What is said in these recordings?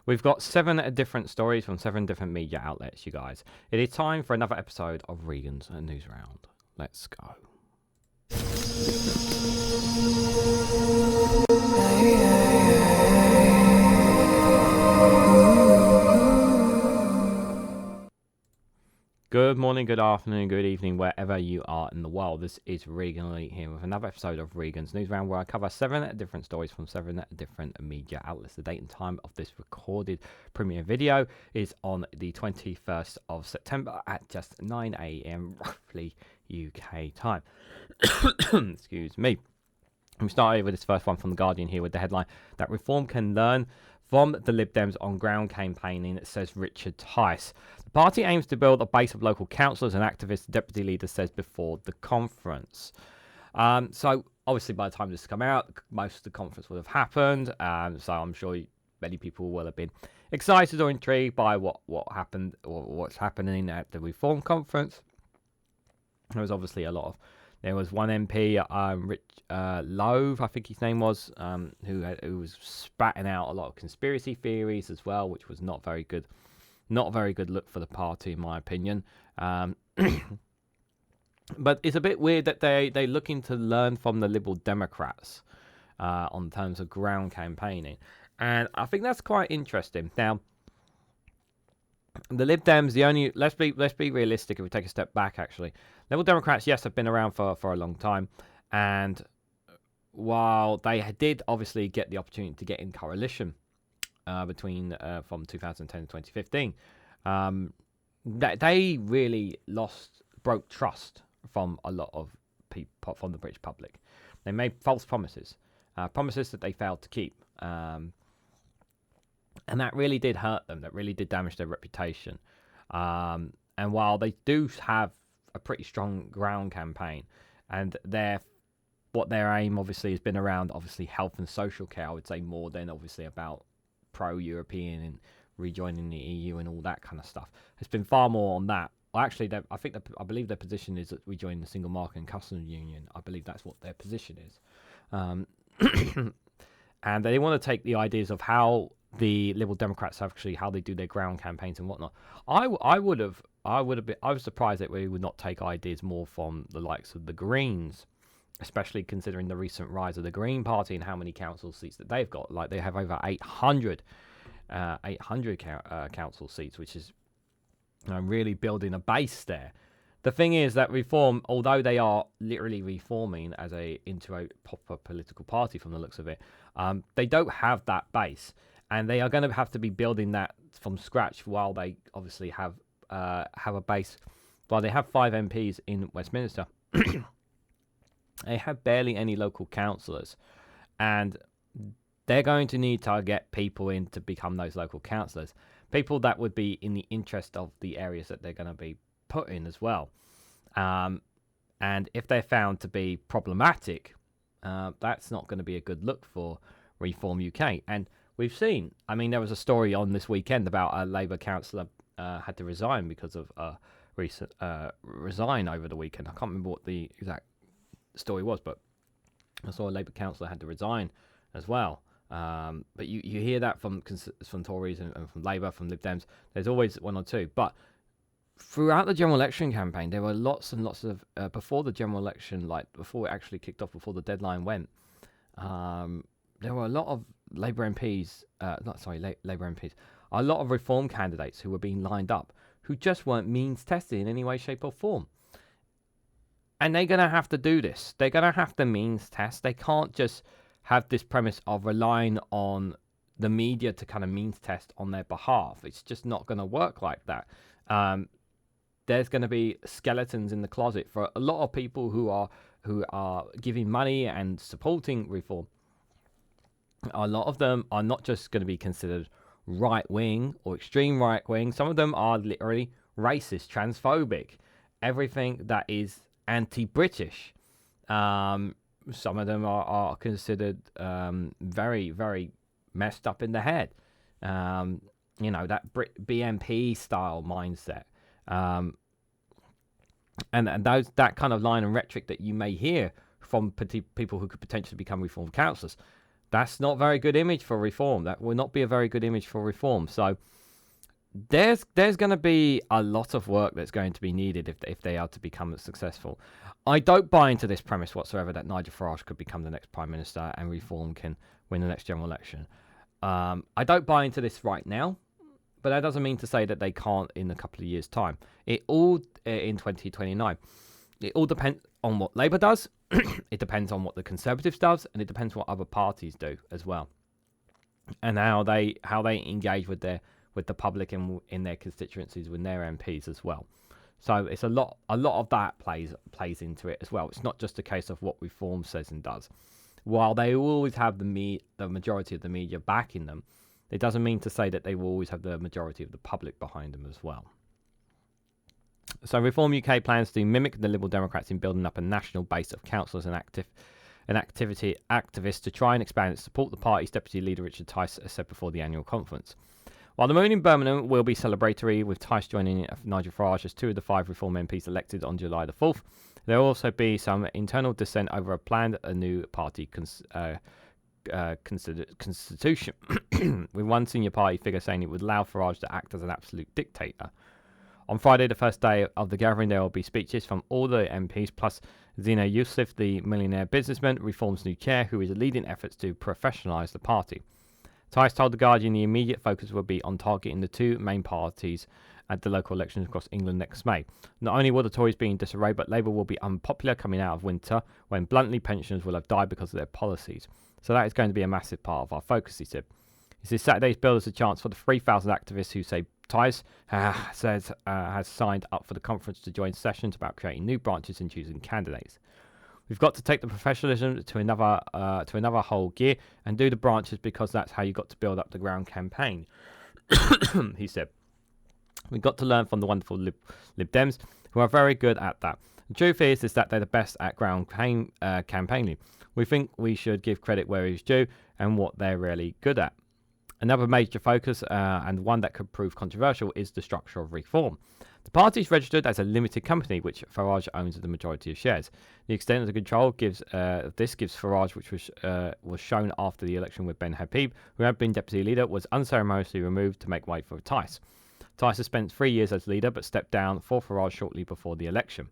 We've got 7 different stories from 7 different media outlets, you guys. It is time for another episode of Regan's Newsround. Let's go. Good morning, good afternoon, good evening, wherever you are in the world. This is Reganelite here with another episode of Regan's Newsround, where I cover 7 different stories from 7 different media outlets. The date and time of this recorded premiere video is on the 21st of September at just 9 AM, roughly UK time. Excuse me. I'm starting with this first one from The Guardian here with the headline that Reform can learn from the Lib Dems on ground campaigning, says Richard Tice. The party aims to build a base of local councillors and activists, the deputy leader says before the conference. So obviously by the time this has come out, most of the conference will have happened. So I'm sure many people will have been excited or intrigued by what happened or what's happening at the Reform conference. There was obviously a lot of... There was one MP, Rich Love, I think his name was, who was spatting out a lot of conspiracy theories as well, which was not very good. Not a very good look for the party, in my opinion. But it's a bit weird that they're looking to learn from the Liberal Democrats on terms of ground campaigning. And I think that's quite interesting. Now, the Lib Dems, let's be realistic if we take a step back, actually. Liberal Democrats, yes, have been around for a long time. And while they did obviously get the opportunity to get in coalition between from 2010 to 2015, they really broke trust from a lot of people, from the British public. They made false promises, promises that they failed to keep. And that really did hurt them. That really did damage their reputation. And while they do have a pretty strong ground campaign, and what their aim obviously has been around, obviously health and social care, I would say, more than obviously about pro-European and rejoining the EU and all that kind of stuff. It's been far more on that. Actually, I believe their position is that we join the single market and customs union. I believe that's what their position is. And they want to take the ideas of how the Liberal Democrats actually, how they do their ground campaigns and whatnot. I was surprised that we would not take ideas more from the likes of the Greens, especially considering the recent rise of the Green Party and how many council seats that they've got. Like, they have over 800 council seats, which is really building a base there. The thing is that Reform, although they are literally reforming into a proper political party from the looks of it, they don't have that base, and they are going to have to be building that from scratch. While they obviously have a base, while they have 5 MPs in Westminster, they have barely any local councillors, and they're going to need to get people in to become those local councillors, people that would be in the interest of the areas that they're going to be put in as well. And if they're found to be problematic, that's not going to be a good look for Reform UK. And we've seen, I mean, there was a story on this weekend about a Labour councillor had to resign because of resign over the weekend. I can't remember what the exact story was, but I saw a Labour councillor had to resign as well. But you hear that from Tories and from Labour, from Lib Dems. There's always one or two. But throughout the general election campaign, there were lots and lots of before the general election, like before it actually kicked off, before the deadline went, there were a lot of Labour MPs, Labour MPs, a lot of Reform candidates who were being lined up who just weren't means tested in any way, shape or form. And they're going to have to do this. They're going to have to means test. They can't just have this premise of relying on the media to kind of means test on their behalf. It's just not going to work like that. There's going to be skeletons in the closet for a lot of people who are giving money and supporting Reform. A lot of them are not just going to be considered right-wing or extreme right-wing. Some of them are literally racist, transphobic, everything that is anti-British. Some of them are considered very, very messed up in the head. That BNP style mindset. And that kind of line and rhetoric that you may hear from people who could potentially become Reform councillors. That's not very good image for reform. That will not be a very good image for reform. So there's going to be a lot of work that's going to be needed if they are to become successful. I don't buy into this premise whatsoever that Nigel Farage could become the next Prime Minister and Reform can win the next general election. I don't buy into this right now, but that doesn't mean to say that they can't in a couple of years' time. It all in 2029. It all depends on what Labour does. It depends on what the Conservatives does, and it depends what other parties do as well, and how they engage with the public and in their constituencies with their MPs as well. So it's a lot of that plays into it as well. It's not just a case of what Reform says and does. While they will always have the majority of the media backing them, it doesn't mean to say that they will always have the majority of the public behind them as well. So Reform UK plans to mimic the Liberal Democrats in building up a national base of councillors and activists to try and expand its support. The party's deputy leader Richard Tice said before the annual conference. While the moon in Birmingham will be celebratory, with Tice joining Nigel Farage as 2 of the 5 Reform MPs elected on July the 4th, there will also be some internal dissent over a new party constitution, with one senior party figure saying it would allow Farage to act as an absolute dictator. On Friday, the first day of the gathering, there will be speeches from all the MPs, plus Zina Yusuf, the millionaire businessman, Reform's new chair, who is leading efforts to professionalise the party. Tice told The Guardian the immediate focus will be on targeting the 2 main parties at the local elections across England next May. Not only will the Tories be in disarray, but Labour will be unpopular coming out of winter, when bluntly pensioners will have died because of their policies. So that is going to be a massive part of our focus, he said. He says Saturday's bill is a chance for the 3,000 activists who say Tice has signed up for the conference to join sessions about creating new branches and choosing candidates. We've got to take the professionalism to another whole gear and do the branches, because that's how you got to build up the ground campaign, he said. We've got to learn from the wonderful Lib Dems, who are very good at that. The truth is that they're the best at ground campaigning. We think we should give credit where it is due and what they're really good at. Another major focus, and one that could prove controversial, is the structure of Reform. The party is registered as a limited company, which Farage owns the majority of shares. The extent of the control gives Farage, which was shown after the election with Ben Habib, who had been deputy leader, was unceremoniously removed to make way for Tice. Tice has spent 3 years as leader, but stepped down for Farage shortly before the election.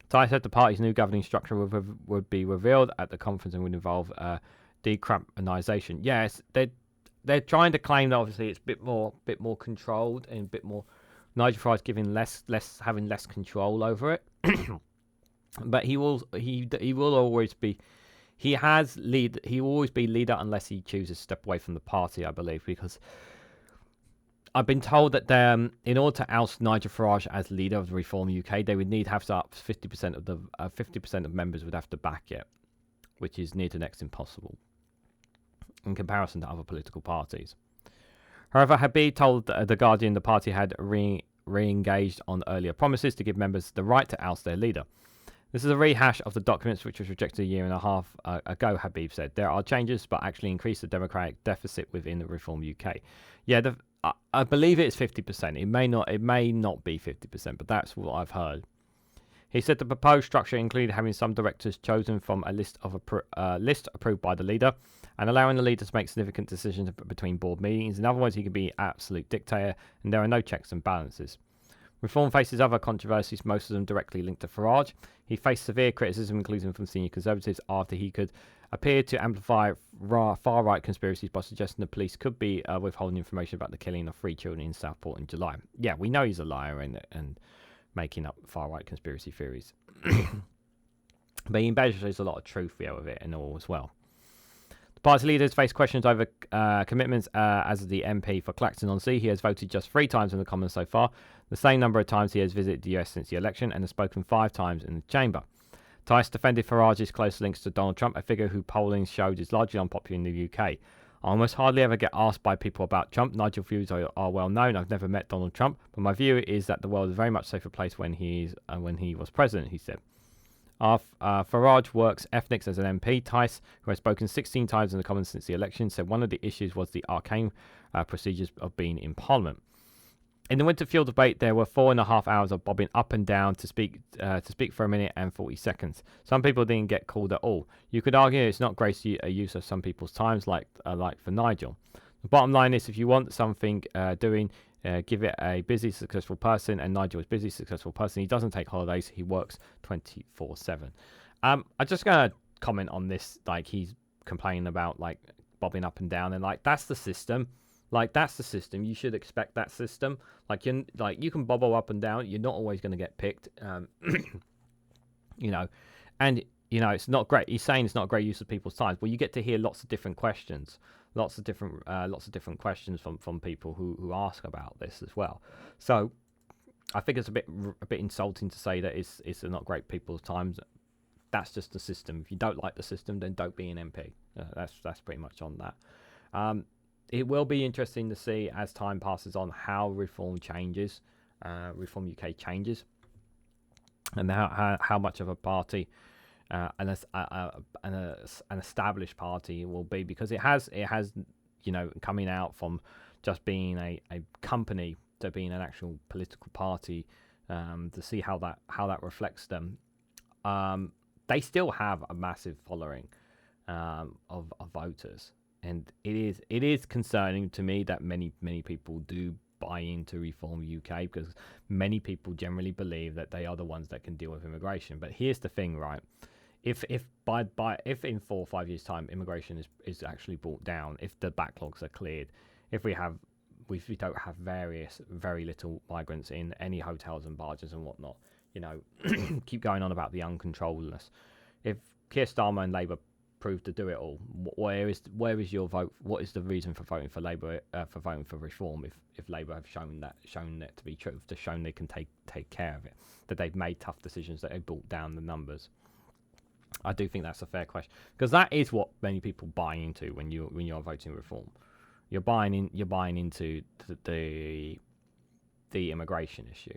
Tice said the party's new governing structure would be revealed at the conference and would involve decrampionisation. Yes, they're trying to claim that obviously it's a bit more controlled and a bit more. Nigel Farage having less control over it, but he will always be. He will always be leader unless he chooses to step away from the party, I believe, because I've been told that in order to oust Nigel Farage as leader of the Reform UK, they would need to have up 50% of the 50% of members would have to back it, which is near to next impossible in comparison to other political parties. However, Habib told The Guardian the party had re-engaged on earlier promises to give members the right to oust their leader. This is a rehash of the documents which was rejected a year and a half ago, Habib said. There are changes, but actually increase the democratic deficit within the Reform UK. Yeah, I believe it's 50%. It may not be 50%, but that's what I've heard. He said the proposed structure included having some directors chosen from a list approved by the leader, and allowing the leader to make significant decisions between board meetings. In other words, he can be absolute dictator, and there are no checks and balances. Reform faces other controversies, most of them directly linked to Farage. He faced severe criticism, including from senior Conservatives, after he could appear to amplify far-right conspiracies by suggesting the police could be withholding information about the killing of 3 children in Southport in July. Yeah, we know he's a liar and making up far-right conspiracy theories. But he embellishes a lot of truth with it and all as well. The party leaders face questions over commitments as the MP for Clacton-on-Sea. He has voted just 3 times in the Commons so far, the same number of times he has visited the US since the election, and has spoken 5 times in the chamber. Tice defended Farage's close links to Donald Trump, a figure who polling showed is largely unpopular in the UK. I almost hardly ever get asked by people about Trump. Nigel's views are well known. I've never met Donald Trump, but my view is that the world is a very much safer place when he was president, he said. Farage works ethnics as an MP. Tice, who has spoken 16 times in the Commons since the election, said one of the issues was the arcane procedures of being in Parliament. In the Winterfield debate, there were 4.5 hours of bobbing up and down to speak for a minute and 40 seconds. Some people didn't get called at all. You could argue it's not great use of some people's times, like for Nigel. The bottom line is, if you want something doing, give it a busy, successful person, and Nigel is a busy, successful person. He doesn't take holidays. He works 24/7. I'm just going to comment on this. Like, he's complaining about, like, bobbing up and down, and, like, that's the system. Like, that's the system. You should expect that system. Like, you can bobble up and down. You're not always going to get picked. You know, and, you know, it's not great. He's saying it's not a great use of people's time. Well, you get to hear lots of different questions. Lots of different questions from people who ask about this as well. So I think it's a bit insulting to say that it's not great people's times. That's just the system. If you don't like the system, then don't be an MP. That's pretty much on that. It will be interesting to see as time passes on how Reform changes, Reform UK changes, and how much of a party an established party will be, because it has you know, coming out from just being a company to being an actual political party, to see how that reflects them. They still have a massive following of voters. And it is concerning to me that many people do buy into Reform UK, because many people generally believe that they are the ones that can deal with immigration. But here's the thing, right? If in 4 or 5 years' time immigration is actually brought down, if the backlogs are cleared, if we don't have very little migrants in any hotels and barges and whatnot, you know, keep going on about the uncontrolledness. If Keir Starmer and Labour prove to do it all, where is your vote? What is the reason for voting for Labour, for voting for Reform, if Labour have shown it to be true, to shown they can take care of it, that they've made tough decisions, that they've brought down the numbers? I do think that's a fair question, because that is what many people buy into when you're voting Reform. You're buying into the immigration issue.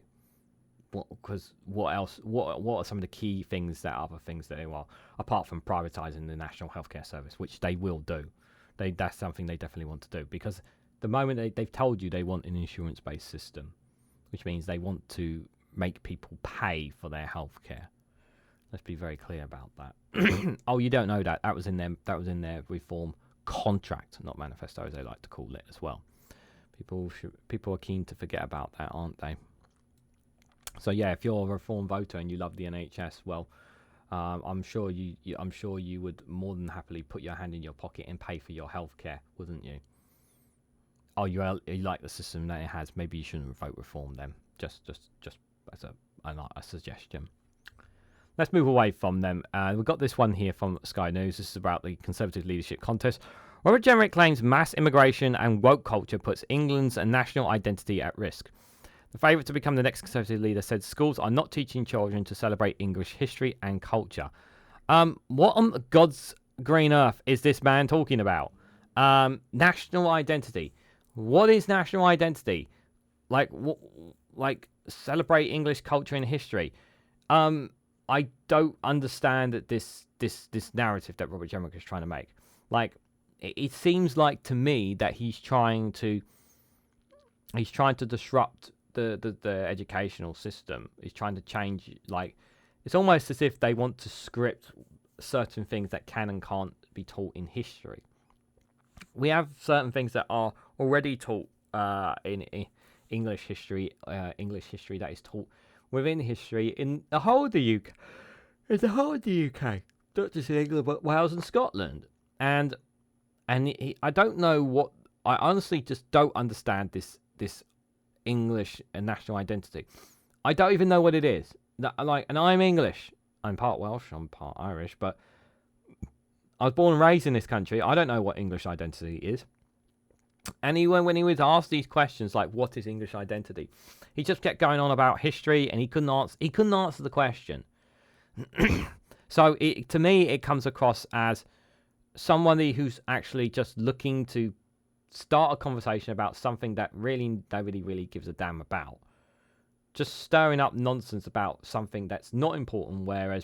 Because what else? What are some of the key things that other things that they are, apart from privatising the National Healthcare Service, which they will do? That's something they definitely want to do, because the moment they've told you they want an insurance-based system, which means they want to make people pay for their healthcare. Let's be very clear about that. Oh, you don't know that? That was in their Reform contract, not manifesto, as they like to call it as well. People are keen to forget about that, aren't they? So yeah, if you're a Reform voter and you love the NHS, well, I'm sure you would more than happily put your hand in your pocket and pay for your healthcare, wouldn't you? Oh, you like the system that it has. Maybe you shouldn't vote Reform then. Just as a suggestion. Let's move away from them. We've got this one here from Sky News. This is about the Conservative leadership contest. Robert Jenrick claims mass immigration and woke culture puts England's national identity at risk. The favourite to become the next Conservative leader said schools are not teaching children to celebrate English history and culture. What on God's green earth is this man talking about? National identity. What is national identity? Like celebrate English culture and history. I don't understand that this narrative that Robert Jenrick is trying to make. Like, it seems like to me that he's trying to disrupt the educational system. He's trying to change, like, it's almost as if they want to script certain things that can and can't be taught in history. We have certain things that are already taught in English history that is taught within history in the whole of the UK. In the whole of the UK, not just in England, but Wales and Scotland. And I don't know what, I honestly just don't understand this English and national identity. I don't even know what it is. And I'm English. I'm part Welsh, I'm part Irish, but I was born and raised in this country. I don't know what English identity is. And when he was asked these questions, like, what is English identity? He just kept going on about history, and he couldn't answer the question. So to me, it comes across as somebody who's actually just looking to start a conversation about something that nobody really gives a damn about. Just stirring up nonsense about something that's not important, where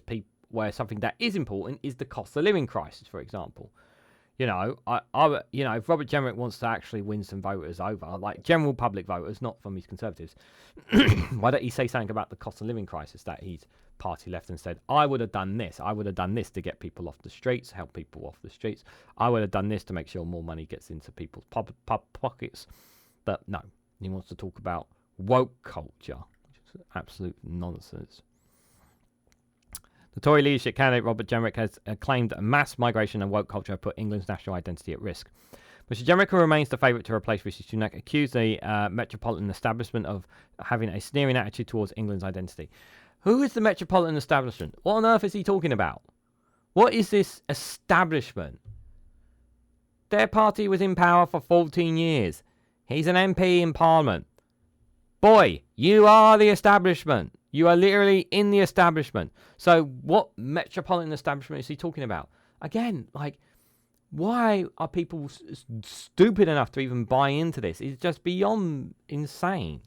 something that is important is the cost of living crisis, for example. If Robert Jenrick wants to actually win some voters over, like general public voters, not from his Conservatives, why don't he say something about the cost of living crisis that his party left and said, I would have done this. I would have done this to get people off the streets, help people off the streets. I would have done this to make sure more money gets into people's pockets. But no, he wants to talk about woke culture, which is absolute nonsense. The Tory leadership candidate Robert Jenrick has claimed that mass migration and woke culture have put England's national identity at risk. Mr Jenrick, who remains the favourite to replace Rishi Sunak, accused the metropolitan establishment of having a sneering attitude towards England's identity. Who is the metropolitan establishment? What on earth is he talking about? What is this establishment? Their party was in power for 14 years. He's an MP in Parliament. Boy, you are the establishment. You are literally in the establishment. So what metropolitan establishment is he talking about? Again, like, why are people stupid enough to even buy into this? It's just beyond insane.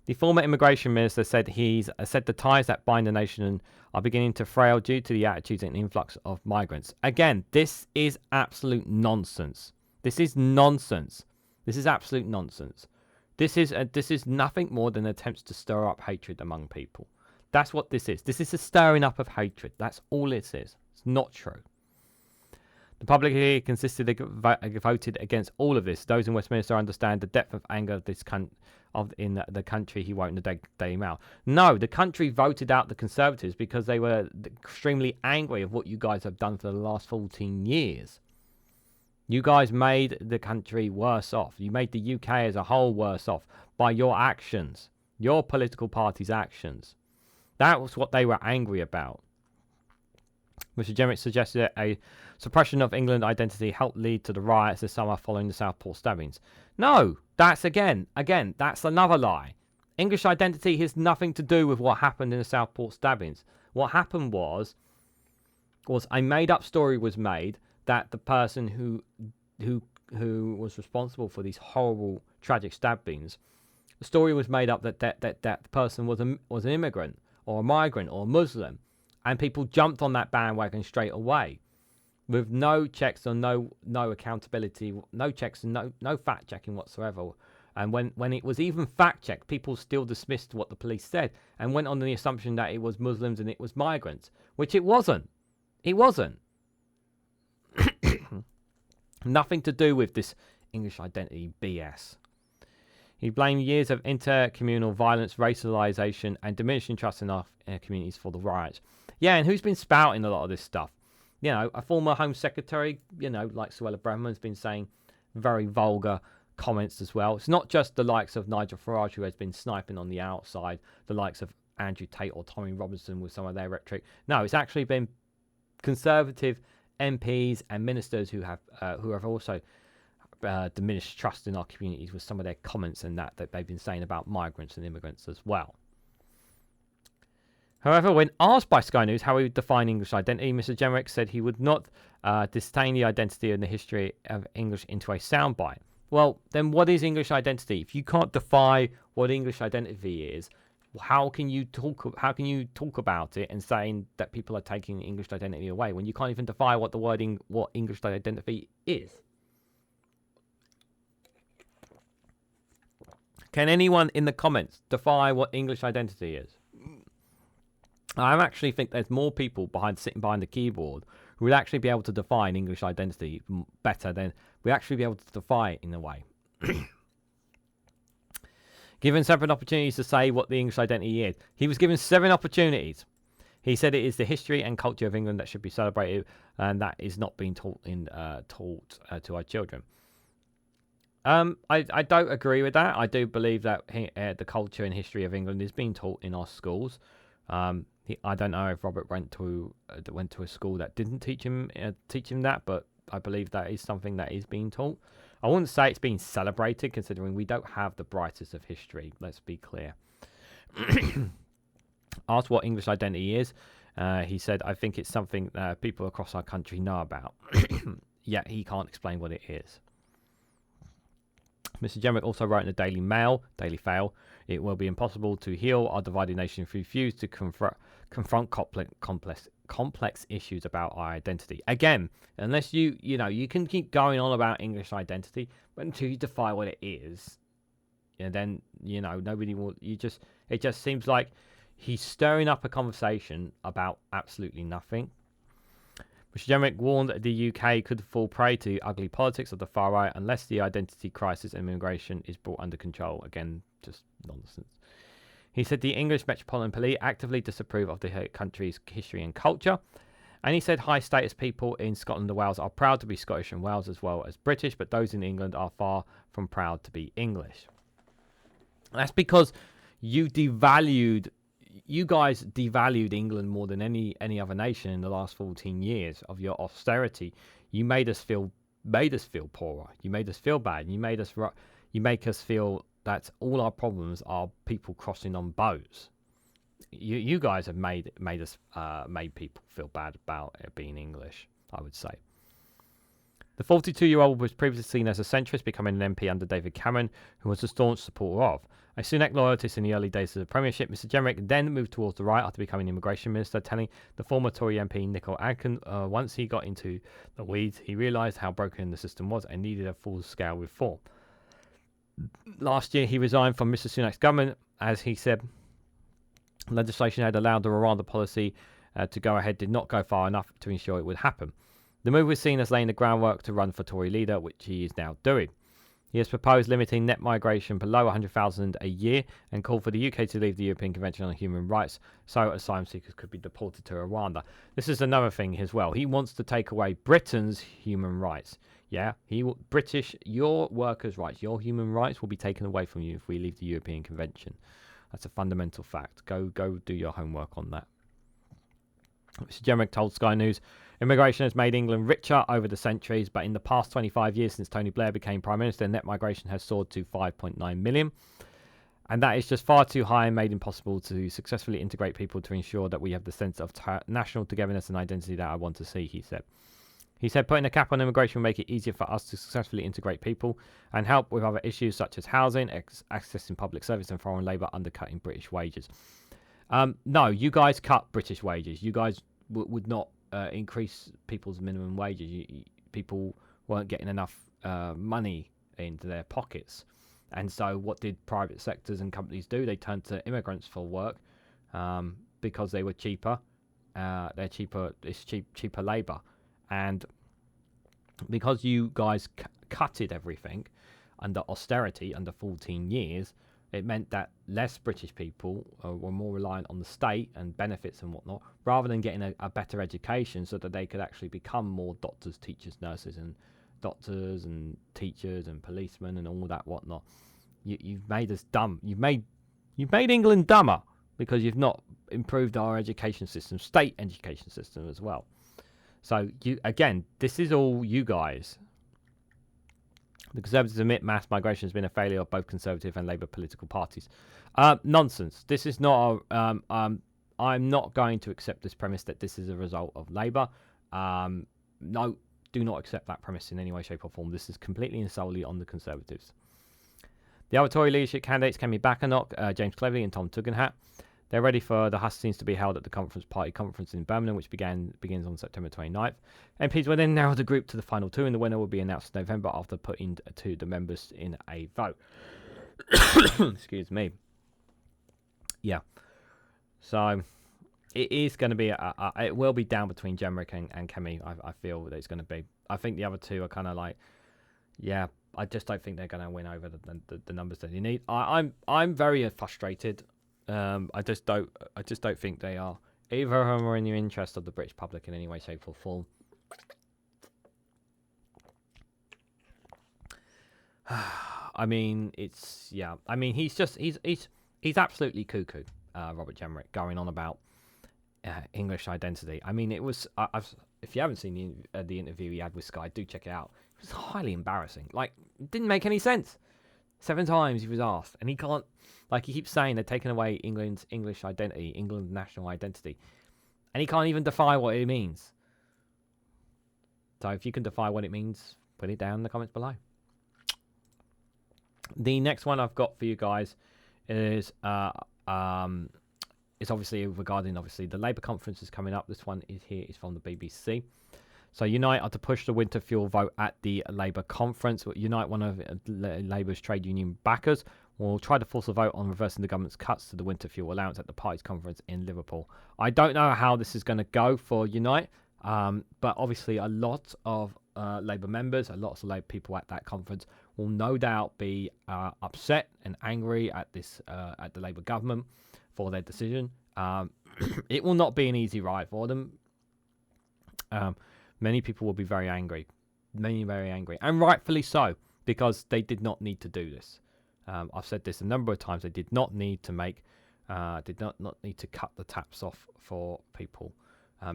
The former immigration minister said the ties that bind the nation are beginning to frail due to the attitudes and influx of migrants. Again, this is absolute nonsense. This is nonsense. This is absolute nonsense. This is nothing more than attempts to stir up hatred among people. That's what this is. This is a stirring up of hatred. That's all this is. It's not true. The public here consistently voted against all of this. Those in Westminster understand the depth of anger of this in the country, he wrote in the Daily Mail. No, the country voted out the Conservatives because they were extremely angry of what you guys have done for the last 14 years. You guys made the country worse off. You made the UK as a whole worse off by your actions, your political party's actions. That was what they were angry about. Mr Jenrick suggested that a suppression of England identity helped lead to the riots this summer following the Southport stabbings. No, that's that's another lie. English identity has nothing to do with what happened in the Southport stabbings. What happened was a made-up story was made that the person who was responsible for these horrible, tragic stabbings, the story was made up that the person was an immigrant or a migrant or a Muslim, and people jumped on that bandwagon straight away, with no checks or no accountability, no checks and no fact checking whatsoever. And when it was even fact checked, people still dismissed what the police said and went on the assumption that it was Muslims and it was migrants, which it wasn't. It wasn't. Nothing to do with this English identity BS. He blamed years of intercommunal violence, racialization, and diminishing trust in our communities for the riots. Yeah, and who's been spouting a lot of this stuff? You know, a former Home Secretary, like Suella Braverman, has been saying very vulgar comments as well. It's not just the likes of Nigel Farage, who has been sniping on the outside, the likes of Andrew Tate or Tommy Robinson with some of their rhetoric. No, it's actually been Conservative MPs and ministers who have also diminished trust in our communities with some of their comments and that they've been saying about migrants and immigrants as well. However, when asked by Sky News how he would define English identity, Mr Jenrick said he would not disdain the identity and the history of English into a soundbite. Well, then what is English identity? If you can't define what English identity is, how can you talk about it and saying that people are taking English identity away when you can't even define what what English identity is? Can anyone in the comments define what English identity is? I actually think there's more people sitting behind the keyboard who would actually be able to define English identity better than we actually be able to define it in a way. Given 7 opportunities to say what the English identity is. He was given 7 opportunities. He said it is the history and culture of England that should be celebrated, and that is not being taught to our children. I don't agree with that. I do believe that the culture and history of England is being taught in our schools. I don't know if Robert went to a school that didn't teach him that, but I believe that is something that is being taught. I wouldn't say it's being celebrated, considering we don't have the brightest of history. Let's be clear. Asked what English identity is, he said, "I think it's something people across our country know about." Yet he can't explain what it is. Mr Jenrick also wrote in the Daily Fail, it will be impossible to heal our divided nation if we refuse to confront complex issues about our identity. Again, unless you can keep going on about English identity, but until you define what it is, and then nobody will. It just seems like he's stirring up a conversation about absolutely nothing. Mr. Jenrick warned the UK could fall prey to ugly politics of the far right unless the identity crisis and immigration is brought under control. Again, just nonsense. He said the English Metropolitan Police actively disapprove of the country's history and culture. And he said high status people in Scotland and Wales are proud to be Scottish and Wales as well as British, but those in England are far from proud to be English. That's because you guys devalued England more than any other nation in the last 14 years of your austerity. You made us feel poorer. You made us feel bad. You make us feel that all our problems are people crossing on boats. You guys have made people feel bad about it being English, I would say. The 42-year-old was previously seen as a centrist, becoming an MP under David Cameron, who was a staunch supporter of. A Sunak loyalist in the early days of the Premiership, Mr. Jenrick then moved towards the right after becoming immigration minister, telling the former Tory MP Nicola Adkin once he got into the weeds, he realised how broken the system was and needed a full-scale reform. Last year, he resigned from Mr. Sunak's government, as he said legislation had allowed the Rwanda policy to go ahead did not go far enough to ensure it would happen. The move was seen as laying the groundwork to run for Tory leader, which he is now doing. He has proposed limiting net migration below 100,000 a year and called for the UK to leave the European Convention on Human Rights so asylum seekers could be deported to Rwanda. This is another thing as well. He wants to take away Britain's human rights. Yeah, your workers' rights, your human rights will be taken away from you if we leave the European Convention. That's a fundamental fact. Go do your homework on that. Mr. Jenrick told Sky News, immigration has made England richer over the centuries, but in the past 25 years since Tony Blair became Prime Minister, net migration has soared to 5.9 million. And that is just far too high and made impossible to successfully integrate people to ensure that we have the sense of national togetherness and identity that I want to see, he said. He said putting a cap on immigration will make it easier for us to successfully integrate people and help with other issues such as housing, accessing public service and foreign labour undercutting British wages. No, you guys cut British wages. You guys would not increase people's minimum wages. People weren't getting enough money into their pockets. And so what did private sectors and companies do? They turned to immigrants for work because they were cheaper. They're cheaper. It's cheaper labour. And because you guys cutted everything under austerity under 14 years, it meant that less British people were more reliant on the state and benefits and whatnot, rather than getting a better education so that they could actually become more doctors, teachers, nurses, and doctors and teachers and policemen and all that whatnot. You've made us dumb. You've made England dumber because you've not improved our education system, state education system as well. So, this is all you guys. The Conservatives admit mass migration has been a failure of both Conservative and Labour political parties. Nonsense. This is not I'm not going to accept this premise that this is a result of Labour. No, do not accept that premise in any way, shape or form. This is completely and solely on the Conservatives. The other Tory leadership candidates, Kemi Badenoch, James Cleverly and Tom Tugendhat. They're ready for the hustings to be held at the party conference in Birmingham, which begins on September 29th. MPs will then narrow the group to the final two, and the winner will be announced in November after putting to the members in a vote. Excuse me. Yeah. So it is going to be it will be down between Jenrick and Kemi. I feel that it's going to be. I think the other two are kind of like, yeah. I just don't think they're going to win over the numbers that you need. I'm very frustrated. I just don't think they are. Either of them are in the interest of the British public in any way, shape, or form. I mean, he's absolutely cuckoo. Robert Jenrick going on about English identity. I mean, it was. If you haven't seen the interview he had with Sky, do check it out. It was highly embarrassing. Like, it didn't make any sense. 7 times he was asked, and he can't. Like, he keeps saying they're taking away England's English identity, England's national identity, and he can't even define what it means. So if you can define what it means, put it down in the comments below. The next one I've got for you guys is it's obviously regarding the Labour conference is coming up. This one is from the BBC. So Unite are to push the winter fuel vote at the Labour conference. Unite, one of Labour's trade union backers, will try to force a vote on reversing the government's cuts to the winter fuel allowance at the party's conference in Liverpool. I don't know how this is going to go for Unite, but obviously a lot of Labour members, a lot of Labour people at that conference will no doubt be upset and angry at this at the Labour government for their decision. It will not be an easy ride for them. Many people will be very angry, and rightfully so, because they did not need to do this. I've said this a number of times. They did not need to not need to cut the taps off for people.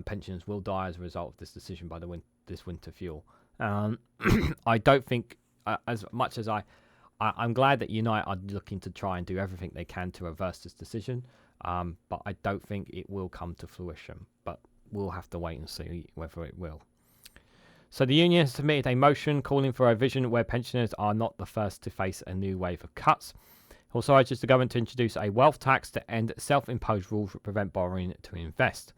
Pensions will die as a result of this decision by this winter fuel. I don't think, as much as I'm glad that Unite are looking to try and do everything they can to reverse this decision, but I don't think it will come to fruition. But we'll have to wait and see whether it will. So the union has submitted a motion calling for a vision where pensioners are not the first to face a new wave of cuts. It also urges the government to introduce a wealth tax to end self-imposed rules that prevent borrowing to invest.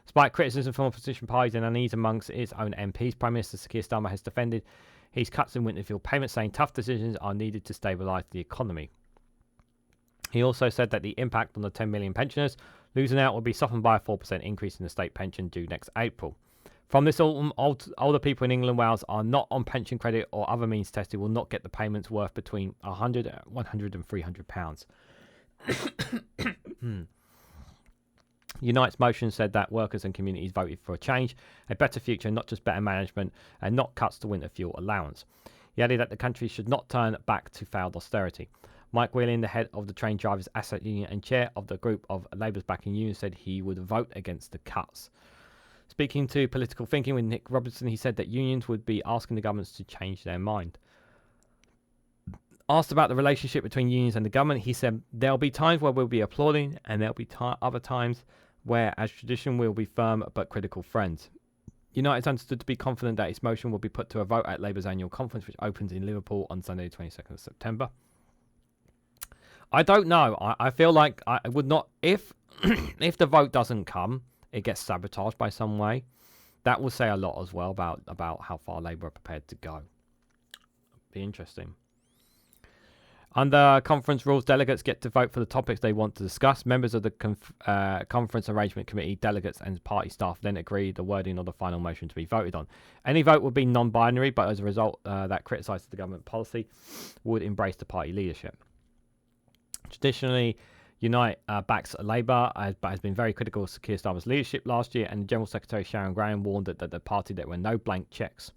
Despite criticism from opposition parties and unease amongst its own MPs, Prime Minister Keir Starmer has defended his cuts in winter fuel payments, saying tough decisions are needed to stabilise the economy. He also said that the impact on the 10 million pensioners losing out will be softened by a 4% increase in the state pension due next April. From this autumn, older people in England and Wales are not on pension credit or other means tested will not get the payments worth between £100 and £300. Unite's motion said that workers and communities voted for a change, a better future, not just better management, and not cuts to winter fuel allowance. He added that the country should not turn back to failed austerity. Mike Whelan, the head of the Train Drivers Asset Union and chair of the group of Labour's backing unions, said he would vote against the cuts. Speaking to Political Thinking with Nick Robertson, he said that unions would be asking the governments to change their mind. Asked about the relationship between unions and the government, he said, there'll be times where we'll be applauding and there'll be other times where, as tradition, we'll be firm but critical friends. Unite is understood to be confident that its motion will be put to a vote at Labour's annual conference, which opens in Liverpool on Sunday, the 22nd of September. I don't know. I feel like I would not... If the vote doesn't come, it gets sabotaged by some way. That will say a lot as well about how far Labour are prepared to go. Be interesting. Under conference rules, delegates get to vote for the topics they want to discuss. Members of the conference arrangement committee, delegates and party staff then agree the wording of the final motion to be voted on. Any vote would be non-binary, but as a result that criticises the government policy would embrace the party leadership. Traditionally, Unite backs Labour, but has been very critical of Keir Starmer's leadership last year, and General Secretary Sharon Graham warned that the party there were no blank cheques.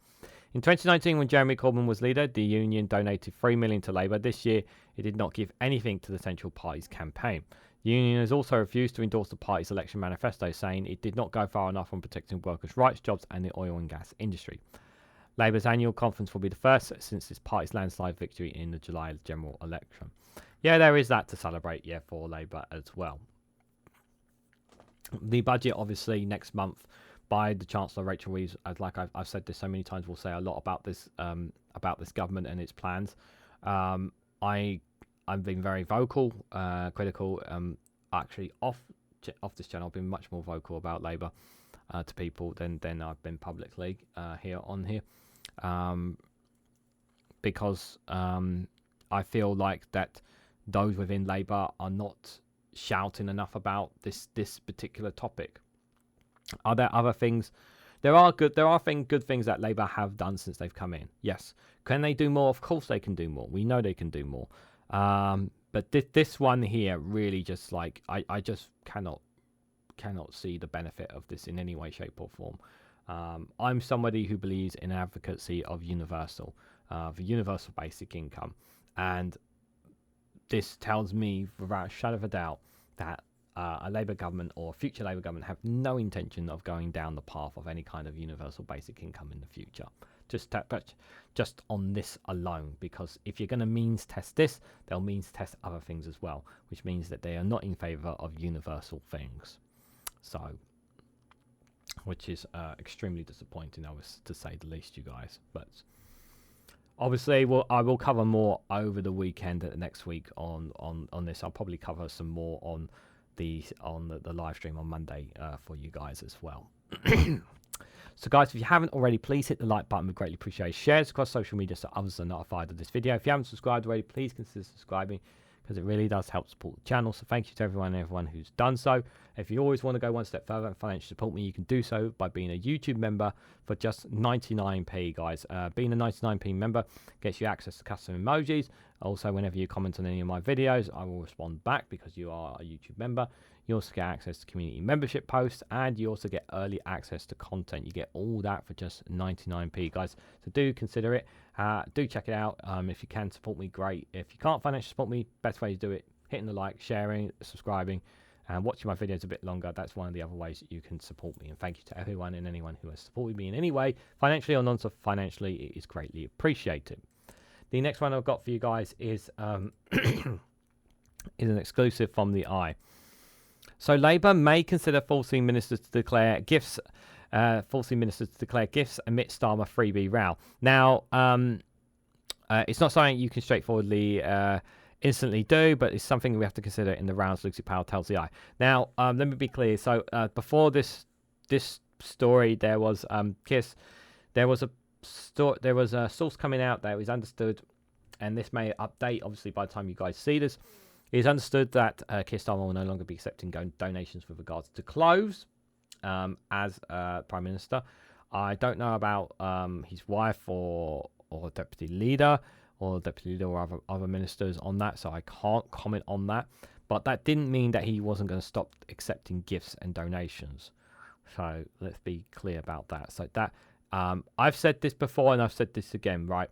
In 2019, when Jeremy Corbyn was leader, the union donated $3 million to Labour. This year, it did not give anything to the Central Party's campaign. The union has also refused to endorse the party's election manifesto, saying it did not go far enough on protecting workers' rights, jobs and the oil and gas industry. Labour's annual conference will be the first since its party's landslide victory in the July general election. Yeah, there is that to celebrate, for Labour as well. The budget, obviously, next month by the Chancellor Rachel Reeves, as like I've said this so many times, will say a lot about this government and its plans. I've been very vocal, critical. Actually, off this channel, I've been much more vocal about Labour to people than I've been publicly here, because I feel like that those within Labour are not shouting enough about this particular topic. Are there other things? There are good things that Labour have done since they've come in. Yes. Can they do more? Of course they can do more. We know they can do more. But this one here really just like I just cannot see the benefit of this in any way, shape or form. I'm somebody who believes in advocacy of the universal basic income, and this tells me without a shadow of a doubt that a Labour government or future Labour government have no intention of going down the path of any kind of universal basic income in the future. Just on this alone, because if you're going to means test this, they'll means test other things as well, which means that they are not in favour of universal things. So, which is extremely disappointing, to say the least, you guys. But Obviously, I will cover more over the weekend next week on this. I'll probably cover some more on the live stream on Monday for you guys as well. So guys, if you haven't already, please hit the like button. We greatly appreciate it. Share this across social media so others are notified of this video. If you haven't subscribed already, please consider subscribing, because it really does help support the channel. So thank you to everyone who's done so. If you always want to go one step further and financially support me, you can do so by being a YouTube member for just 99p, guys. Being a 99p member gets you access to custom emojis. Also, whenever you comment on any of my videos, I will respond back because you are a YouTube member. You also get access to community membership posts, and you also get early access to content. You get all that for just 99p, guys. So do consider it. Do check it out. If you can support me, great. If you can't financially support me, best way to do it, hitting the like, sharing, subscribing, and watching my videos a bit longer. That's one of the other ways that you can support me. And thank you to everyone and anyone who has supported me in any way, financially or non-financially. It is greatly appreciated. The next one I've got for you guys is is an exclusive from the Eye. So Labour may consider forcing ministers to declare gifts, amidst Starmer freebie row. Now, it's not something you can straightforwardly instantly do, but it's something we have to consider in the rounds. Lucy Powell tells the Eye. Now, let me be clear. So before this story, there was there was a source coming out that was understood, and this may update obviously by the time you guys see this. It is understood that Keir Starmer will no longer be accepting donations with regards to clothes as Prime Minister. I don't know about his wife or Deputy Leader or other ministers on that, so I can't comment on that. But that didn't mean that he wasn't going to stop accepting gifts and donations. So let's be clear about that. So that I've said this before, and I've said this again, right?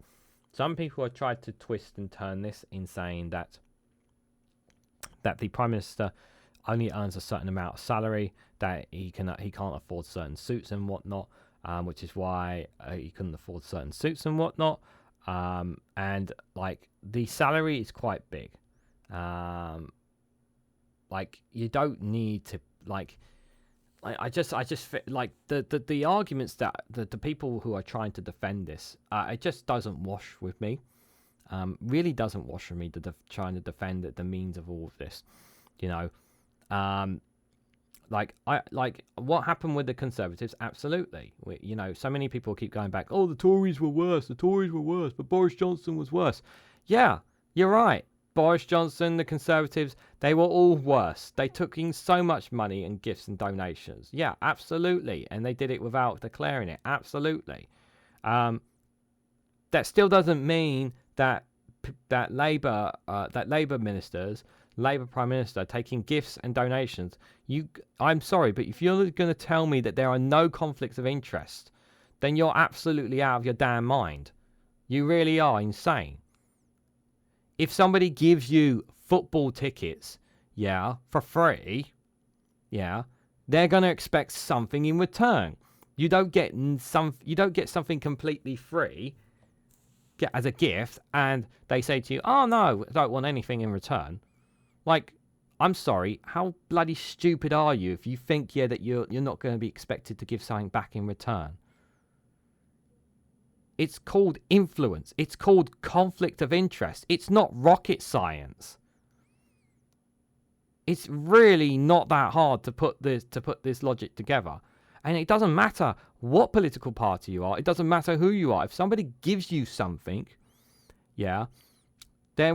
Some people have tried to twist and turn this in saying that the Prime Minister only earns a certain amount of salary, that he can't afford certain suits and whatnot, which is why he couldn't afford certain suits and whatnot. And like the salary is quite big. Like you don't need to I just feel like the arguments that the people who are trying to defend this, it just doesn't wash with me. Really doesn't wash with me trying to defend the means of all of this, you know. Like what happened with the Conservatives? Absolutely, you know, so many people keep going back. Oh, the Tories were worse, but Boris Johnson was worse. Yeah, you're right. Boris Johnson, the Conservatives, they were all worse. They took in so much money and gifts and donations. Yeah, absolutely, and they did it without declaring it. Absolutely. That still doesn't mean that Labour ministers, Labour Prime Minister taking gifts and donations. I'm sorry, but if you're going to tell me that there are no conflicts of interest, then you're absolutely out of your damn mind. You really are insane. If somebody gives you football tickets, for free, they're going to expect something in return. You don't get something completely free as a gift, and they say to you, "Oh no, I don't want anything in return." Like, I'm sorry, how bloody stupid are you if you think that you're not going to be expected to give something back in return? It's called influence. It's called conflict of interest. It's not rocket science. It's really not that hard to put this logic together. And it doesn't matter what political party you are. It doesn't matter who you are. If somebody gives you something, they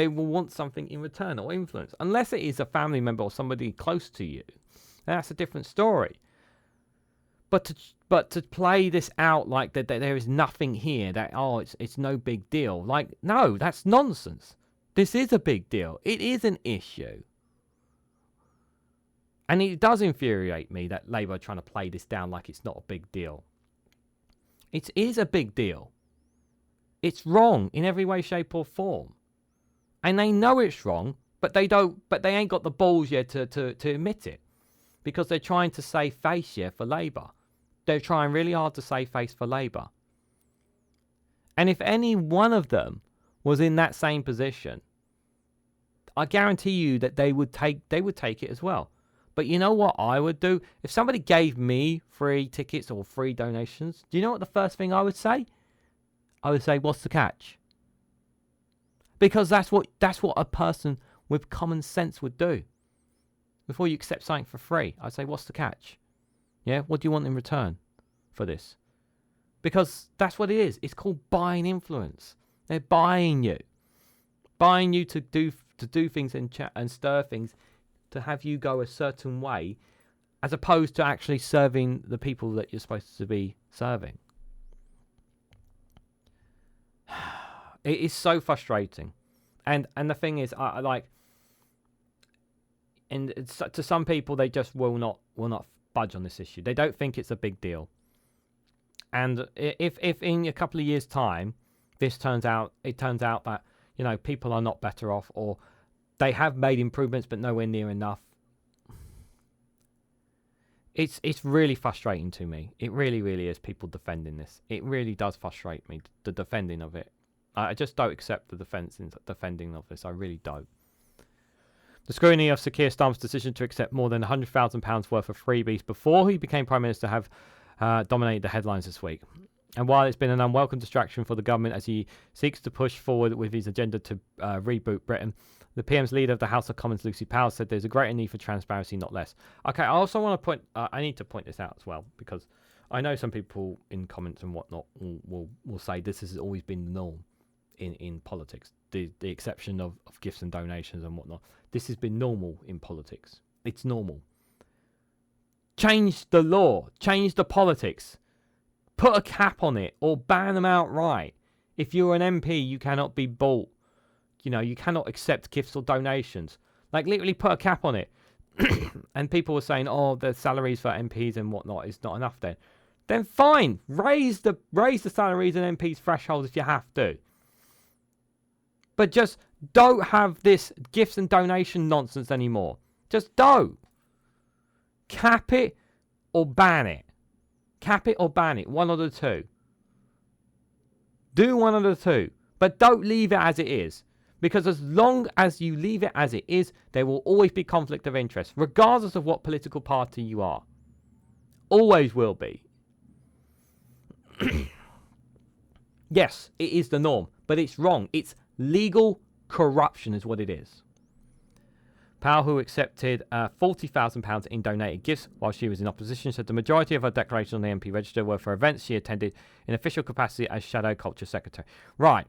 will want something in return or influence. Unless it is a family member or somebody close to you, that's a different story. But to play this out like that there is nothing here, that it's no big deal. Like, no, that's nonsense. This is a big deal. It is an issue. And it does infuriate me that Labour are trying to play this down like it's not a big deal. It is a big deal. It's wrong in every way, shape, or form. And they know it's wrong, but they ain't got the balls yet to admit it. Because they're trying to save face for Labour. They're trying really hard to save face for Labour. And if any one of them was in that same position, I guarantee you that they would take it as well. But you know what I would do? If somebody gave me free tickets or free donations, do you know what the first thing I would say? I would say, what's the catch? Because that's what a person with common sense would do. Before you accept something for free, I'd say, what's the catch? Yeah, what do you want in return for this? Because that's what it is. It's called buying influence. They're buying you to do things and stir things to have you go a certain way, as opposed to actually serving the people that you're supposed to be serving. It is so frustrating, and the thing is, I like, and to some people, they just will not budge on this issue. They don't think it's a big deal. And if in a couple of years' time, it turns out that, you know, people are not better off, or they have made improvements but nowhere near enough, it's really frustrating to me. It really, really is, people defending this. It really does frustrate me, the defending of it. I just don't accept the defending of this. I really don't. The scrutiny of Sir Keir Starmer's decision to accept more than £100,000 worth of freebies before he became Prime Minister have dominated the headlines this week. And while it's been an unwelcome distraction for the government as he seeks to push forward with his agenda to reboot Britain, the PM's leader of the House of Commons, Lucy Powell, said there's a greater need for transparency, not less. Okay, I also want to point... I need to point this out as well, because I know some people in comments and whatnot will say this has always been the norm in politics. The exception of gifts and donations and whatnot. This has been normal in politics. It's normal. Change the law. Change the politics. Put a cap on it or ban them outright. If you're an MP, you cannot be bought. You know, you cannot accept gifts or donations. Like, literally put a cap on it. And people were saying, oh, the salaries for MPs and whatnot is not enough then. Then fine. Raise the salaries and MPs thresholds if you have to. But just don't have this gifts and donation nonsense anymore. Just don't. Cap it or ban it. Cap it or ban it. One of the two. Do one of the two. But don't leave it as it is. Because as long as you leave it as it is, there will always be conflict of interest, regardless of what political party you are. Always will be. Yes, it is the norm, but it's wrong. It's legal corruption is what it is. Powell, who accepted £40,000 in donated gifts while she was in opposition, said the majority of her declarations on the MP register were for events she attended in official capacity as Shadow Culture Secretary. Right.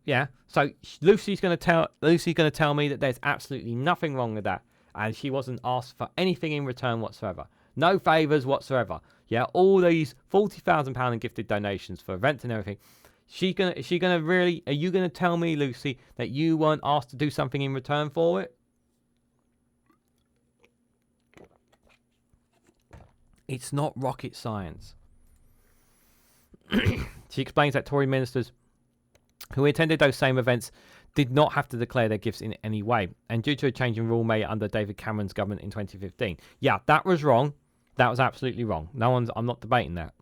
Yeah. So Lucy's going to tell me that there's absolutely nothing wrong with that, and she wasn't asked for anything in return whatsoever. No favours whatsoever. Yeah. All these £40,000 in gifted donations for events and everything. Are you gonna tell me, Lucy, that you weren't asked to do something in return for it? It's not rocket science. She explains that Tory ministers who attended those same events did not have to declare their gifts in any way, and due to a change in rule made under David Cameron's government in 2015. Yeah, that was wrong. That was absolutely wrong. I'm not debating that.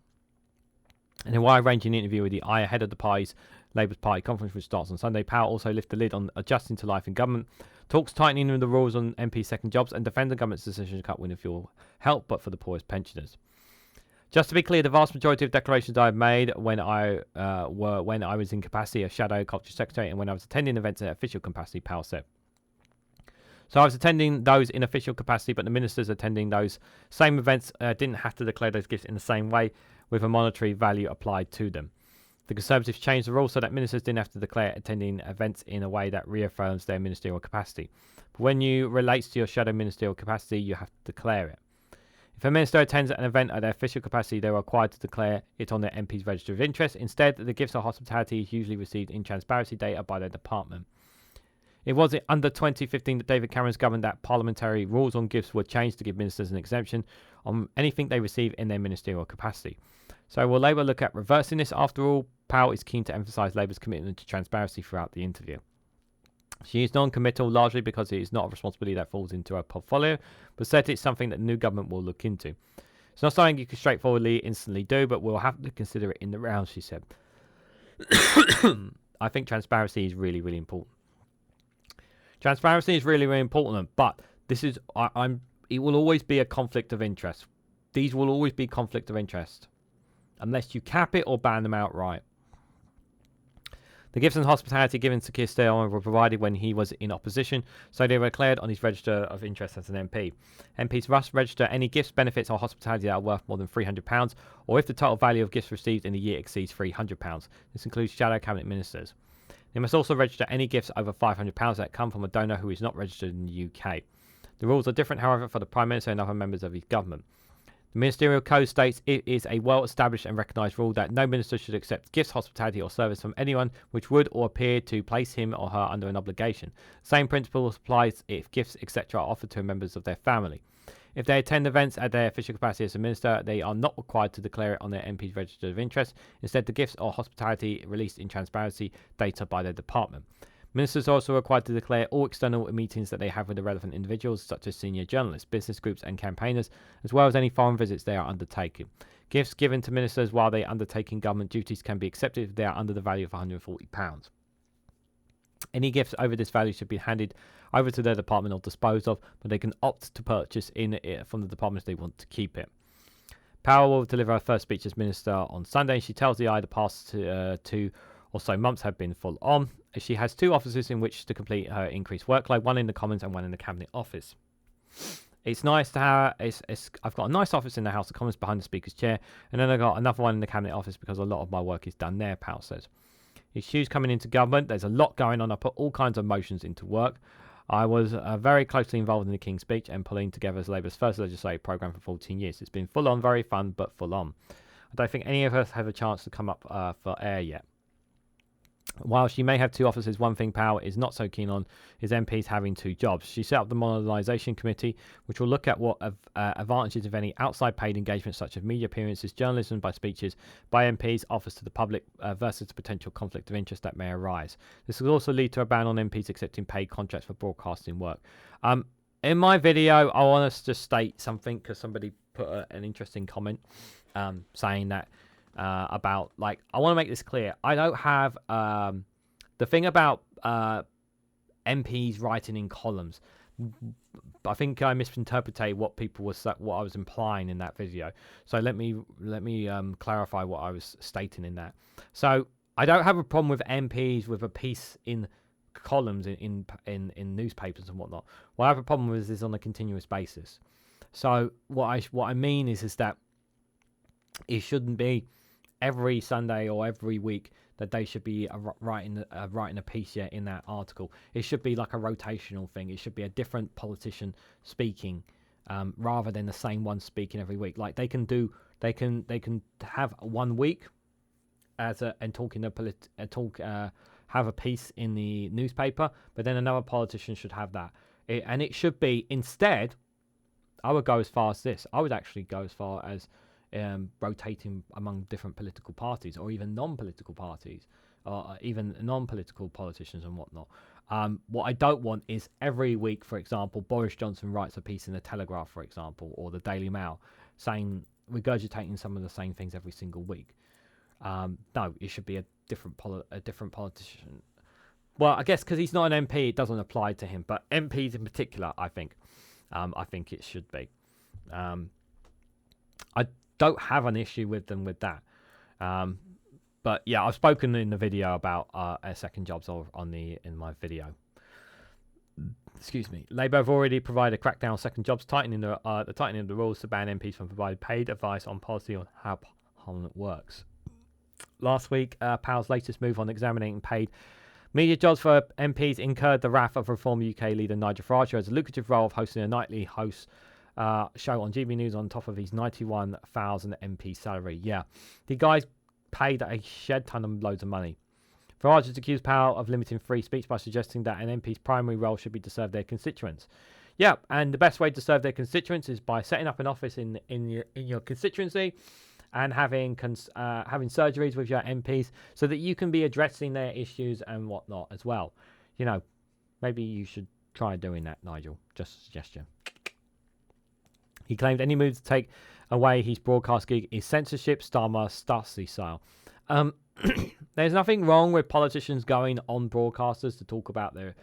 In a wide-ranging interview with the Eye ahead of the Labour's Party conference, which starts on Sunday, Powell also lifted the lid on adjusting to life in government, talks tightening the rules on MP second jobs, and defend the government's decision to cut winter fuel help, but for the poorest pensioners. Just to be clear, the vast majority of declarations I have made when I was in capacity as Shadow Culture Secretary and when I was attending events in official capacity, Powell said. So I was attending those in official capacity, but the ministers attending those same events didn't have to declare those gifts in the same way, with a monetary value applied to them. The Conservatives changed the rule so that ministers didn't have to declare attending events in a way that reaffirms their ministerial capacity. But when you relates to your shadow ministerial capacity, you have to declare it. If a minister attends an event at their official capacity, they are required to declare it on their MP's register of interest. Instead, the gifts or hospitality is usually received in transparency data by their department. It was under 2015 that David Cameron's government that parliamentary rules on gifts were changed to give ministers an exemption on anything they receive in their ministerial capacity. So will Labour look at reversing this? After all, Powell is keen to emphasise Labour's commitment to transparency throughout the interview. She is non-committal largely because it is not a responsibility that falls into her portfolio, but said it's something that the new government will look into. It's not something you can straightforwardly instantly do, but we'll have to consider it in the round, she said. I think transparency is really, really important. Transparency is really, really important, but this is it will always be a conflict of interest. These will always be conflict of interest. Unless you cap it or ban them outright. The gifts and hospitality given to Keir Starmer were provided when he was in opposition, so they were declared on his register of interest as an MP. MPs must register any gifts, benefits or hospitality that are worth more than £300, or if the total value of gifts received in a year exceeds £300. This includes shadow cabinet ministers. They must also register any gifts over £500 that come from a donor who is not registered in the UK. The rules are different, however, for the Prime Minister and other members of his government. The Ministerial Code states it is a well-established and recognised rule that no minister should accept gifts, hospitality or service from anyone which would or appear to place him or her under an obligation. The same principle applies if gifts, etc. are offered to members of their family. If they attend events at their official capacity as a minister, they are not required to declare it on their MP's register of interest. Instead, the gifts or hospitality released in transparency data by their department. Ministers are also required to declare all external meetings that they have with the relevant individuals, such as senior journalists, business groups and campaigners, as well as any foreign visits they are undertaking. Gifts given to ministers while they are undertaking government duties can be accepted if they are under the value of £140. Any gifts over this value should be handed over to their department or disposed of, but they can opt to purchase it from the department if they want to keep it. Power will deliver her first speech as minister on Sunday. She tells the Eye the past 2 or so months have been full on. She has 2 offices in which to complete her increased workload, one in the Commons and one in the Cabinet Office. It's nice to have. I've got a nice office in the House of Commons behind the Speaker's chair, and then I've got another one in the Cabinet Office because a lot of my work is done there, Powell says. Issues coming into government. There's a lot going on. I put all kinds of motions into work. I was very closely involved in the King's Speech and pulling together Labour's first legislative programme for 14 years. It's been full on, very fun, but full on. I don't think any of us have a chance to come up for air yet. While she may have 2 offices, one thing Power is not so keen on is MPs having 2 jobs. She set up the Modernisation Committee, which will look at what advantages, if any, outside paid engagements such as media appearances, journalism by speeches by MPs offers to the public versus the potential conflict of interest that may arise. This will also lead to a ban on MPs accepting paid contracts for broadcasting work. In my video, I want us to state something because somebody put an interesting comment saying that about, like, I want to make this clear. I don't have the thing about MPs writing in columns. I think I misinterpreted what I was implying in that video. So let me clarify what I was stating in that. So I don't have a problem with MPs with a piece in columns in newspapers and whatnot. What I have a problem with is on a continuous basis. So what I mean is that it shouldn't be every Sunday or every week that they should be writing a piece in that article. It should be like a rotational thing. It should be a different politician speaking rather than the same one speaking every week. Like they can have 1 week have a piece in the newspaper, but then another politician should have that. And it should be, instead, I would go as far as this. I would actually go as far as rotating among different political parties, or even non-political parties, or even non-political politicians and whatnot. What I don't want is every week, for example, Boris Johnson writes a piece in the Telegraph, for example, or the Daily Mail, regurgitating some of the same things every single week. No, it should be a different politician. Well, I guess because he's not an MP, it doesn't apply to him. But MPs in particular, I think it should be. I don't have an issue with them with that. But yeah, I've spoken in the video about second jobs in my video. Excuse me. Labour have already provided a crackdown on second jobs, tightening the tightening of the rules to ban MPs from providing paid advice on policy on how Parliament works. Last week, Powell's latest move on examining paid media jobs for MPs incurred the wrath of Reform UK leader Nigel Farage, who has a lucrative role of hosting a nightly show on GB News on top of his 91,000 MP salary. Yeah, the guy's paid a shed ton of loads of money. Farage has accused Powell of limiting free speech by suggesting that an MP's primary role should be to serve their constituents. Yeah, and the best way to serve their constituents is by setting up an office in your constituency and having surgeries with your MPs so that you can be addressing their issues and whatnot as well. You know, maybe you should try doing that, Nigel. Just a suggestion. He claimed any move to take away his broadcast gig is censorship, Starmer Stasi style. There's nothing wrong with politicians going on broadcasters to talk about their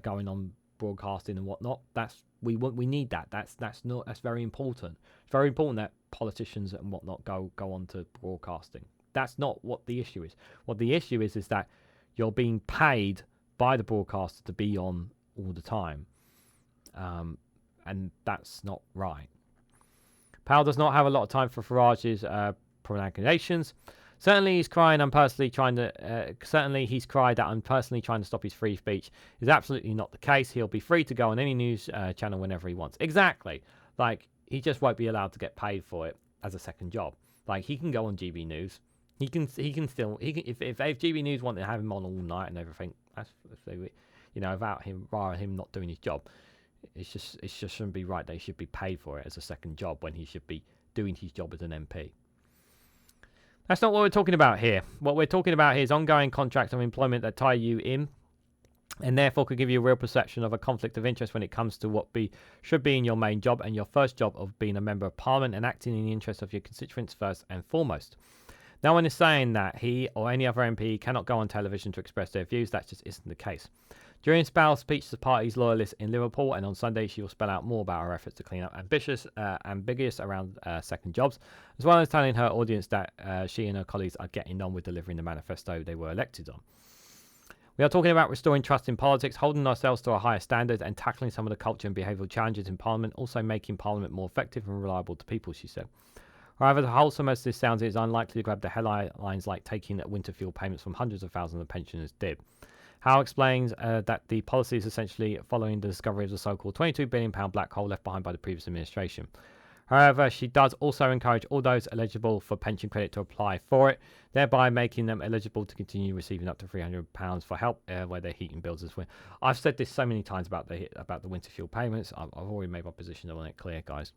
going on broadcasting and whatnot. We need that. That's very important. It's very important that politicians and whatnot go on to broadcasting. That's not what the issue is. What the issue is that you're being paid by the broadcaster to be on all the time. And that's not right. Powell does not have a lot of time for Farage's prognostications. Certainly, he's cried that I'm personally trying to stop his free speech. Is absolutely not the case. He'll be free to go on any news channel whenever he wants. Exactly. Like, he just won't be allowed to get paid for it as a second job. Like, he can go on GB News. If GB News want to have him on all night and everything, without him not doing his job, it just shouldn't be right. They should be paid for it as a second job when he should be doing his job as an MP. That's not what we're talking about here. What we're talking about here is ongoing contracts of employment that tie you in, and therefore could give you a real perception of a conflict of interest when it comes to what should be in your main job and your first job of being a member of Parliament and acting in the interests of your constituents first and foremost. No one is saying that he or any other MP cannot go on television to express their views. That just isn't the case. During Spell's speech to the party's loyalists in Liverpool, and on Sunday she will spell out more about her efforts to clean up ambiguous around second jobs, as well as telling her audience that she and her colleagues are getting on with delivering the manifesto they were elected on. We are talking about restoring trust in politics, holding ourselves to a higher standard, and tackling some of the culture and behavioural challenges in Parliament, also making Parliament more effective and reliable to people, she said. However, the wholesome as this sounds, it is unlikely to grab the headlines like taking winter fuel payments from hundreds of thousands of pensioners did. Howe explains that the policy is essentially following the discovery of the so-called £22 billion black hole left behind by the previous administration. However, she does also encourage all those eligible for pension credit to apply for it, thereby making them eligible to continue receiving up to £300 for help where their heating bills is. I've said this so many times about the winter fuel payments. I've already made my position on it clear, guys.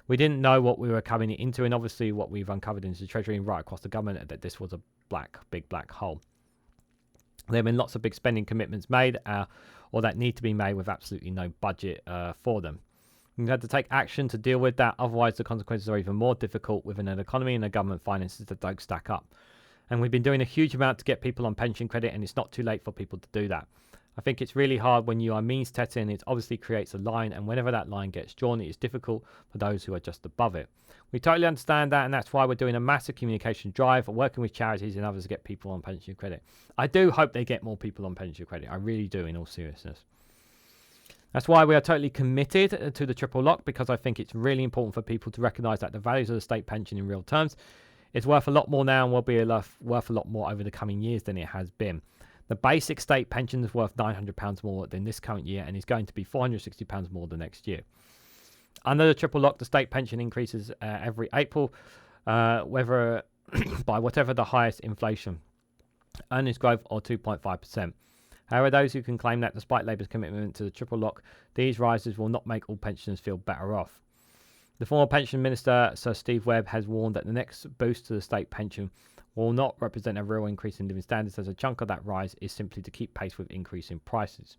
We didn't know what we were coming into, and obviously what we've uncovered into the Treasury and right across the government that this was a big black hole. There have been lots of big spending commitments made or that need to be made with absolutely no budget for them. We've had to take action to deal with that, otherwise the consequences are even more difficult within an economy and a government finances that don't stack up. And we've been doing a huge amount to get people on pension credit, and it's not too late for people to do that. I think it's really hard when you are means testing. It obviously creates a line, and whenever that line gets drawn, it is difficult for those who are just above it. We totally understand that, and that's why we're doing a massive communication drive, working with charities and others to get people on pension credit. I do hope they get more people on pension credit. I really do, in all seriousness. That's why we are totally committed to the triple lock, because I think it's really important for people to recognise that the values of the state pension in real terms is worth a lot more now and will be worth a lot more over the coming years than it has been. The basic state pension is worth £900 more than this current year and is going to be £460 more the next year. Under the triple lock, the state pension increases every April, whether by whatever the highest inflation, earnings growth, or 2.5%. However, those who can claim that despite Labour's commitment to the triple lock, these rises will not make all pensioners feel better off. The former pension minister, Sir Steve Webb, has warned that the next boost to the state pension will not represent a real increase in living standards, as a chunk of that rise is simply to keep pace with increasing prices.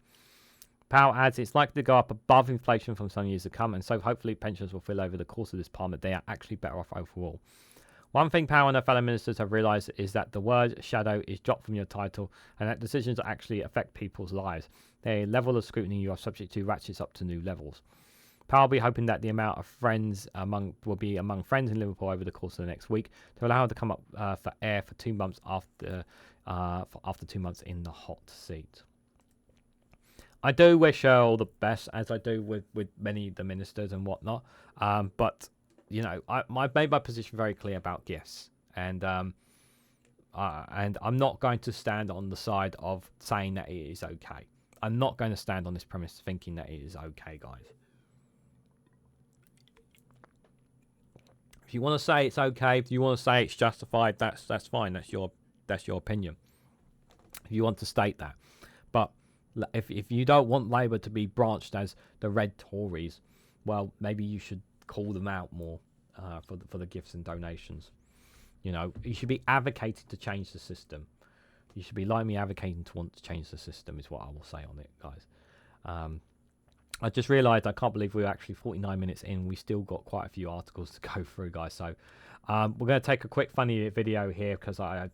Powell adds it's likely to go up above inflation from some years to come, and so hopefully pensions will feel over the course of this parliament they are actually better off overall. One thing Powell and her fellow ministers have realised is that the word shadow is dropped from your title, and that decisions actually affect people's lives. The level of scrutiny you are subject to ratchets up to new levels. Powell will be hoping that the amount of friends will be among friends in Liverpool over the course of the next week to allow her to come up for air for 2 months after 2 months in the hot seat. I do wish her all the best, as I do with many of the ministers and whatnot. But you know, I've made my position very clear about gifts, and I'm not going to stand on the side of saying that it is okay. I'm not going to stand on this premise thinking that it is okay, guys. If you want to say it's okay, if you want to say it's justified, that's fine. That's your opinion. If you want to state that, but if you don't want Labour to be branched as the Red Tories, well, maybe you should call them out more for the gifts and donations. You know, you should be advocating to change the system. You should be like me, advocating to want to change the system, is what I will say on it, guys. I just realised I can't believe we're actually 49 minutes in. We still got quite a few articles to go through, guys. So we're going to take a quick funny video here, because I've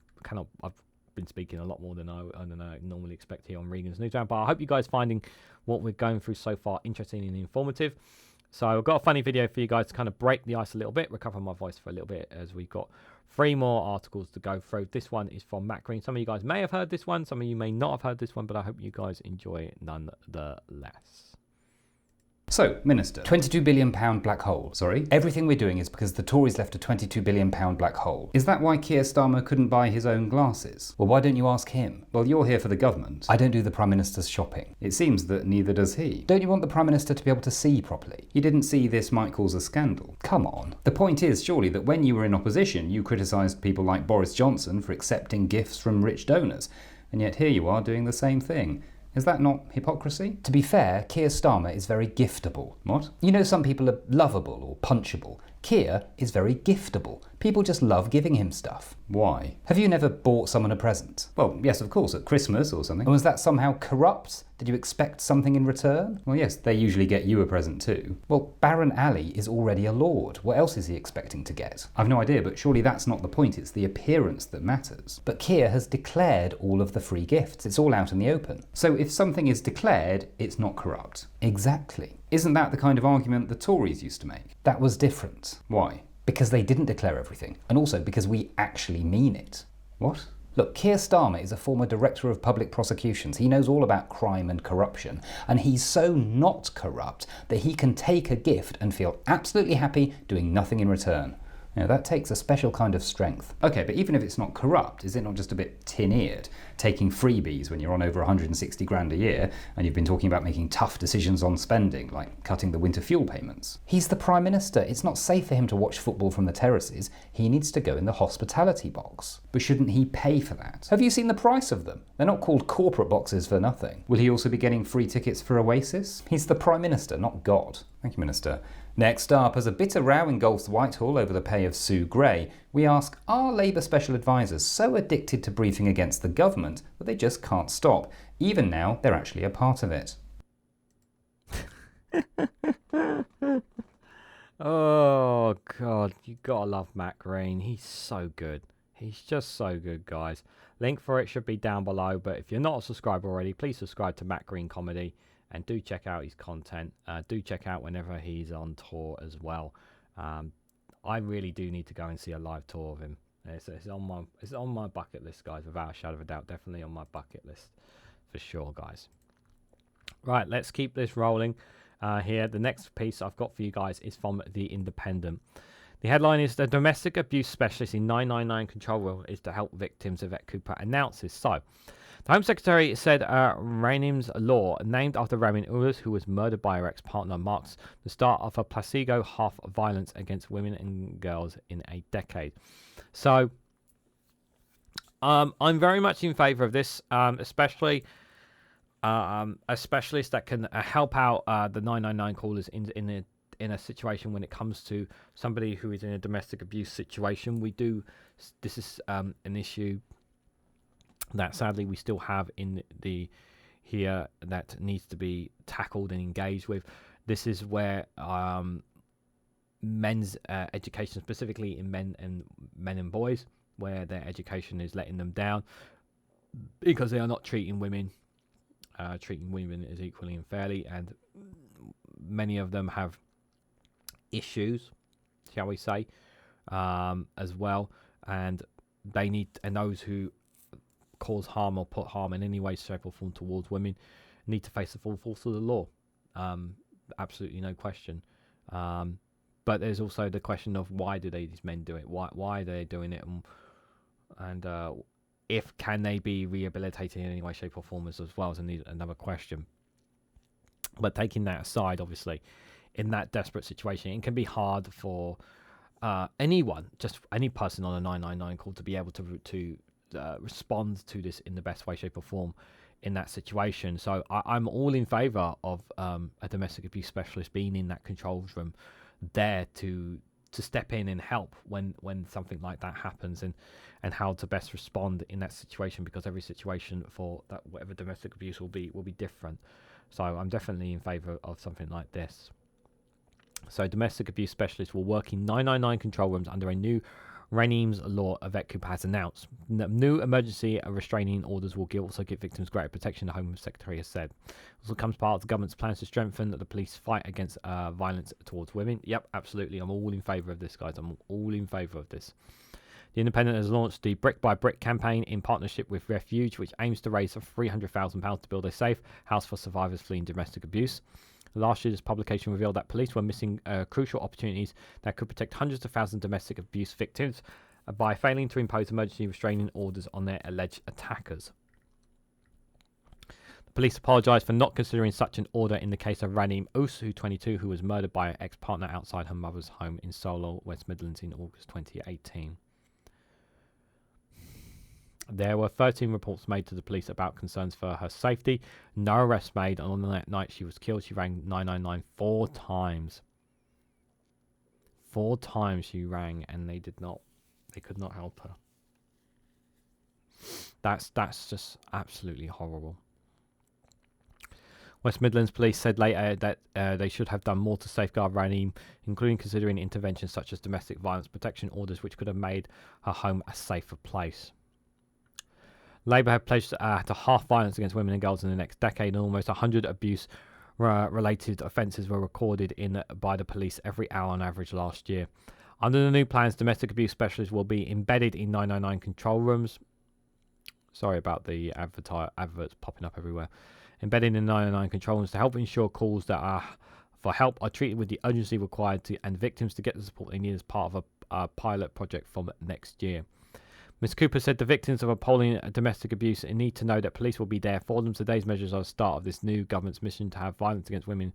been speaking a lot more than I normally expect here on Regan's Newsround. But I hope you guys finding what we're going through so far interesting and informative. So I've got a funny video for you guys to kind of break the ice a little bit, recover my voice for a little bit, as we've got 3 more articles to go through. This one is from Matt Green. Some of you guys may have heard this one, some of you may not have heard this one, but I hope you guys enjoy it nonetheless. So, Minister, £22 billion black hole. Sorry? Everything we're doing is because the Tories left a £22 billion black hole. Is that why Keir Starmer couldn't buy his own glasses? Well, why don't you ask him? Well, you're here for the government. I don't do the Prime Minister's shopping. It seems that neither does he. Don't you want the Prime Minister to be able to see properly? You didn't see this might cause a scandal. Come on. The point is, surely, that when you were in opposition, you criticised people like Boris Johnson for accepting gifts from rich donors. And yet here you are doing the same thing. Is that not hypocrisy? To be fair, Keir Starmer is very giftable. What? You know, some people are lovable or punchable. Keir is very giftable. People just love giving him stuff. Why? Have you never bought someone a present? Well, yes, of course, at Christmas or something. And was that somehow corrupt? Did you expect something in return? Well, yes, they usually get you a present too. Well, Baron Ali is already a lord. What else is he expecting to get? I've no idea, but surely that's not the point. It's the appearance that matters. But Keir has declared all of the free gifts. It's all out in the open. So if something is declared, it's not corrupt. Exactly. Isn't that the kind of argument the Tories used to make? That was different. Why? Because they didn't declare everything, and also because we actually mean it. What? Look, Keir Starmer is a former Director of Public Prosecutions. He knows all about crime and corruption, and he's so not corrupt that he can take a gift and feel absolutely happy doing nothing in return. Now, that takes a special kind of strength. Okay, but even if it's not corrupt, is it not just a bit tin-eared, taking freebies when you're on over 160 grand a year and you've been talking about making tough decisions on spending, like cutting the winter fuel payments? He's the Prime Minister. It's not safe for him to watch football from the terraces. He needs to go in the hospitality box. But shouldn't he pay for that? Have you seen the price of them? They're not called corporate boxes for nothing. Will he also be getting free tickets for Oasis? He's the Prime Minister, not God. Thank you, Minister. Next up, as a bitter row engulfs Whitehall over the pay of Sue Gray, we ask, are Labour special advisers so addicted to briefing against the government that they just can't stop? Even now, they're actually a part of it. Oh, God, you gotta love Matt Green. He's so good. He's just so good, guys. Link for it should be down below, but if you're not a subscriber already, please subscribe to Matt Green Comedy. And do check out his content. Do check out whenever he's on tour as well. I really do need to go and see a live tour of him. It's on my bucket list, guys, without a shadow of a doubt. Definitely on my bucket list for sure, guys. Right, let's keep this rolling here. The next piece I've got for you guys is from The Independent. The headline is, the domestic abuse specialist in 999 control room is to help victims. Yvette Cooper announces. So, the Home Secretary said Regan's law, named after Ramin Ulus, who was murdered by her ex-partner, marks the start of a placebo-half violence against women and girls in a decade. So, I'm very much in favour of this, especially a specialist that can help out the 999 callers in a situation when it comes to somebody who is in a domestic abuse situation. This is an issue that sadly we still have in the here that needs to be tackled and engaged with. This is where men's education, specifically in men and boys, where their education is letting them down because they are not treating women as equally and fairly, and many of them have issues, shall we say, as well, and those who cause harm or put harm in any way, shape or form towards women need to face the full force of the law. Absolutely no question. But there's also the question of why do these men do it? Why are they doing it? And if can they be rehabilitated in any way, shape or form as well as another question. But taking that aside, obviously, in that desperate situation, it can be hard for anyone, just any person on a 999 call to be able to respond to this in the best way, shape or form in that situation. So I'm all in favour of a domestic abuse specialist being in that controls room there to step in and help when something like that happens, and how to best respond in that situation, because every situation for that whatever domestic abuse will be different. So I'm definitely in favour of something like this. So domestic abuse specialists will work in 999 control rooms under a new Regan's law, Yvette Cooper has announced. New emergency restraining orders will also give victims greater protection, the Home Secretary has said. It also comes part of the government's plans to strengthen the police fight against violence towards women. Yep, absolutely. I'm all in favour of this, guys. I'm all in favour of this. The Independent has launched the Brick by Brick campaign in partnership with Refuge, which aims to raise £300,000 to build a safe house for survivors fleeing domestic abuse. Last year's publication revealed that police were missing crucial opportunities that could protect hundreds of thousands of domestic abuse victims by failing to impose emergency restraining orders on their alleged attackers. The police apologised for not considering such an order in the case of Regan, 22, who was murdered by her ex-partner outside her mother's home in Solihull, West Midlands in August 2018. There were 13 reports made to the police about concerns for her safety. No arrests made, and on the night she was killed, she rang 999 4 times. 4 times she rang, and they could not help her. That's just absolutely horrible. West Midlands Police said later that they should have done more to safeguard Regan, including considering interventions such as domestic violence protection orders, which could have made her home a safer place. Labour have pledged to halve violence against women and girls in the next decade, and almost 100 abuse-related offences were recorded by the police every hour on average last year. Under the new plans, domestic abuse specialists will be embedded in 999 control rooms. Sorry about the adverts popping up everywhere. Embedded in 999 control rooms to help ensure calls that are for help are treated with the urgency required and victims to get the support they need as part of a pilot project from next year. Ms. Cooper said the victims of appalling domestic abuse need to know that police will be there for them. Today's measures are the start of this new government's mission to have violence against women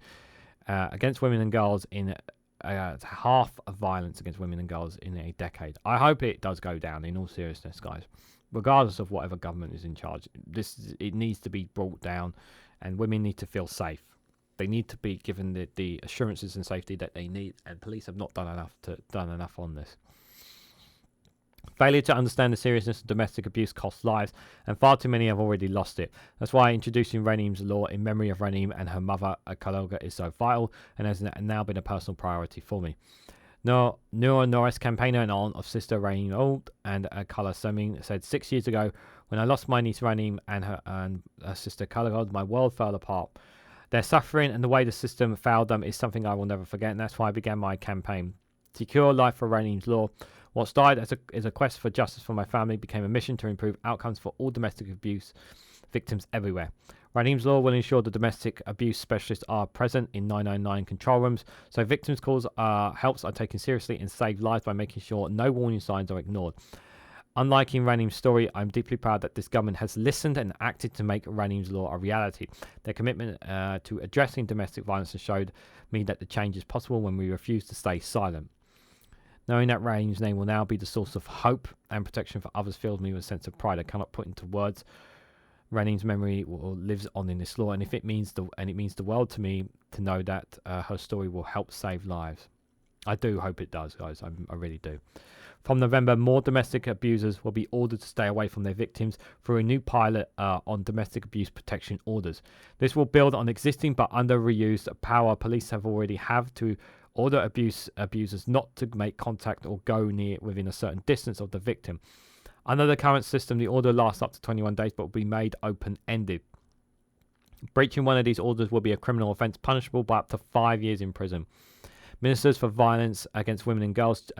and girls in half of violence against women and girls in a decade. I hope it does go down, in all seriousness, guys. Regardless of whatever government is in charge, it needs to be brought down, and women need to feel safe. They need to be given the assurances and safety that they need, and police have not done enough on this. Failure to understand the seriousness of domestic abuse costs lives, and far too many have already lost it. That's why introducing Regan's law in memory of Regan and her mother, Kaloga, is so vital and has now been a personal priority for me. Noor Norris, campaigner and aunt of sister Regan and Kala Seming, said 6 years ago, when I lost my niece Regan and her sister Kaloga, my world fell apart. Their suffering and the way the system failed them is something I will never forget, and that's why I began my campaign. Secure life for Regan's law. What started as a quest for justice for my family became a mission to improve outcomes for all domestic abuse victims everywhere. Regan's law will ensure the domestic abuse specialists are present in 999 control rooms, so victims' calls helps are taken seriously and save lives by making sure no warning signs are ignored. Unlike in Regan's story, I'm deeply proud that this government has listened and acted to make Regan's law a reality. Their commitment to addressing domestic violence has showed me that the change is possible when we refuse to stay silent. Knowing that Regan's name will now be the source of hope and protection for others fills me with a sense of pride I cannot put into words. Regan's memory lives on in this law, and it means the world to me to know that her story will help save lives. I do hope it does, guys. I really do. From November, more domestic abusers will be ordered to stay away from their victims through a new pilot on domestic abuse protection orders. This will build on existing but under-reused power police already have to order abusers not to make contact or go near within a certain distance of the victim. Under the current system, the order lasts up to 21 days but will be made open-ended. Breaching one of these orders will be a criminal offence punishable by up to 5 years in prison. Ministers for Violence Against Women and Girls,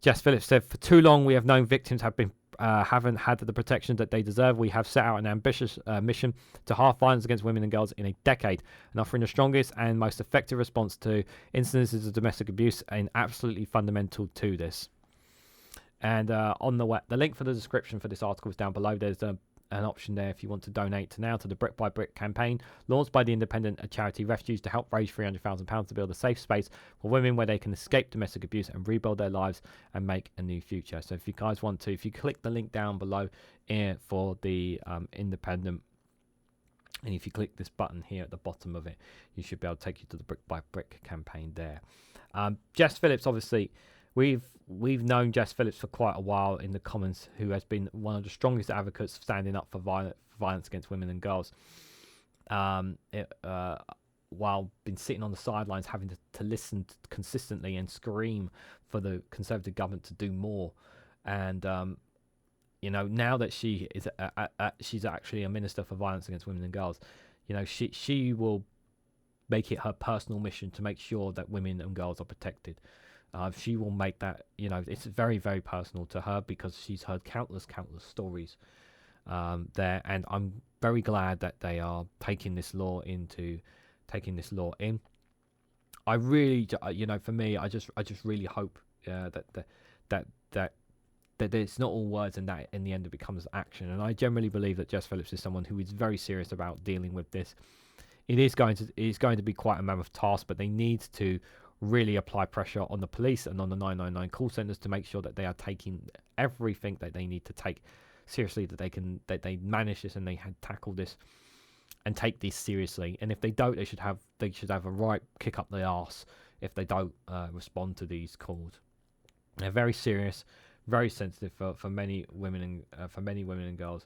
Jess Phillips, said, "For too long we have known victims haven't had the protection that they deserve. We have set out an ambitious mission to halve violence against women and girls in a decade, and offering the strongest and most effective response to incidences of domestic abuse and absolutely fundamental to this." And on the link for the description for this article is down below. There's an option there if you want to donate to the Brick by Brick campaign launched by the independent charity Refuge to help raise £300,000 to build a safe space for women where they can escape domestic abuse and rebuild their lives and make a new future. So if you guys want to, if you click the link down below for the independent, and if you click this button here at the bottom of it, you should be able to take you to the Brick by Brick campaign there. Jess Phillips, obviously, we've known Jess Phillips for quite a while in the Commons, who has been one of the strongest advocates standing up for violence against women and girls. while been sitting on the sidelines having to listen consistently and scream for the Conservative government to do more. And now that she is she's actually a minister for violence against women and girls, she will make it her personal mission to make sure that women and girls are protected. She will make that, it's very, very personal to her, because she's heard countless stories there, and I'm very glad that they are taking this law in. I really, for me, I just really hope that it's not all words, and that in the end it becomes action. And I generally believe that Jess Phillips is someone who is very serious about dealing with this. It is going to be quite a mammoth task, but they need to really apply pressure on the police and on the 999 call centers to make sure that they are taking everything that they need to take seriously, that they manage this and they tackle this and take this seriously. And if they don't, they should have a right kick up the arse if they don't respond to these calls. They're very serious, very sensitive for many women and girls,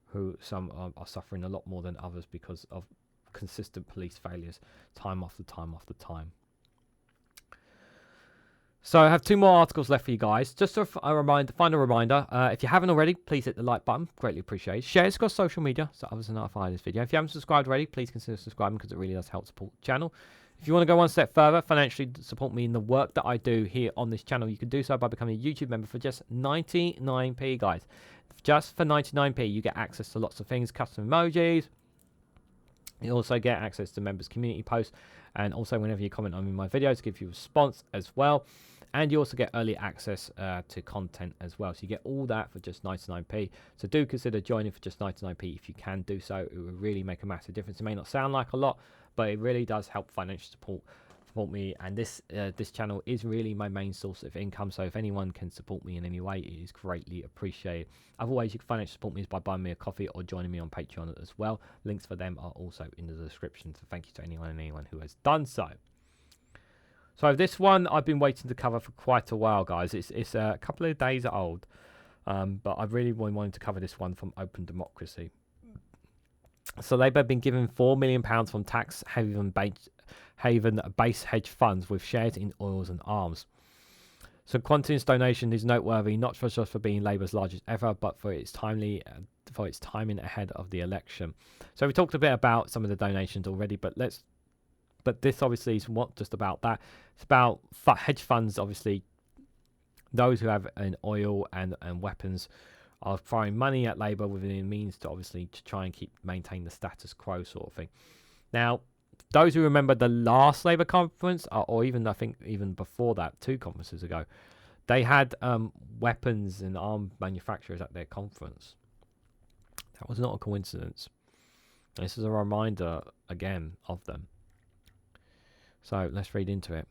who some are suffering a lot more than others because of consistent police failures, time after time after time. So I have 2 more articles left for you guys. Just a final reminder, if you haven't already, please hit the like button. Greatly appreciated. Share it across social media so others are notified of this video. If you haven't subscribed already, please consider subscribing, because it really does help support the channel. If you want to go one step further, financially support me in the work that I do here on this channel, you can do so by becoming a YouTube member for just 99p, guys. Just for 99p, you get access to lots of things, custom emojis. You also get access to members' community posts, and also whenever you comment on my videos, give you a response as well. And you also get early access to content as well. So you get all that for just 99p. So do consider joining for just 99p if you can do so. It will really make a massive difference. It may not sound like a lot, but it really does help financially support me. And this channel is really my main source of income. So if anyone can support me in any way, it is greatly appreciated. Other ways you can financially support me is by buying me a coffee or joining me on Patreon as well. Links for them are also in the description. So thank you to anyone who has done so. So this one I've been waiting to cover for quite a while, guys. It's a couple of days old, but I really wanted to cover this one from Open Democracy. So Labour have been given £4 million from tax haven base hedge funds with shares in oils and arms. So Quantum's donation is noteworthy, not just for being Labour's largest ever, but for its timing ahead of the election. So we talked a bit about some of the donations already, but this obviously is not just about that. It's about hedge funds. Obviously, those who have an oil and weapons are throwing money at Labour within means to try and maintain the status quo sort of thing. Now, those who remember the last Labour conference, or even I think even before that, 2 conferences ago, they had weapons and arms manufacturers at their conference. That was not a coincidence. This is a reminder again of them. So let's read into it.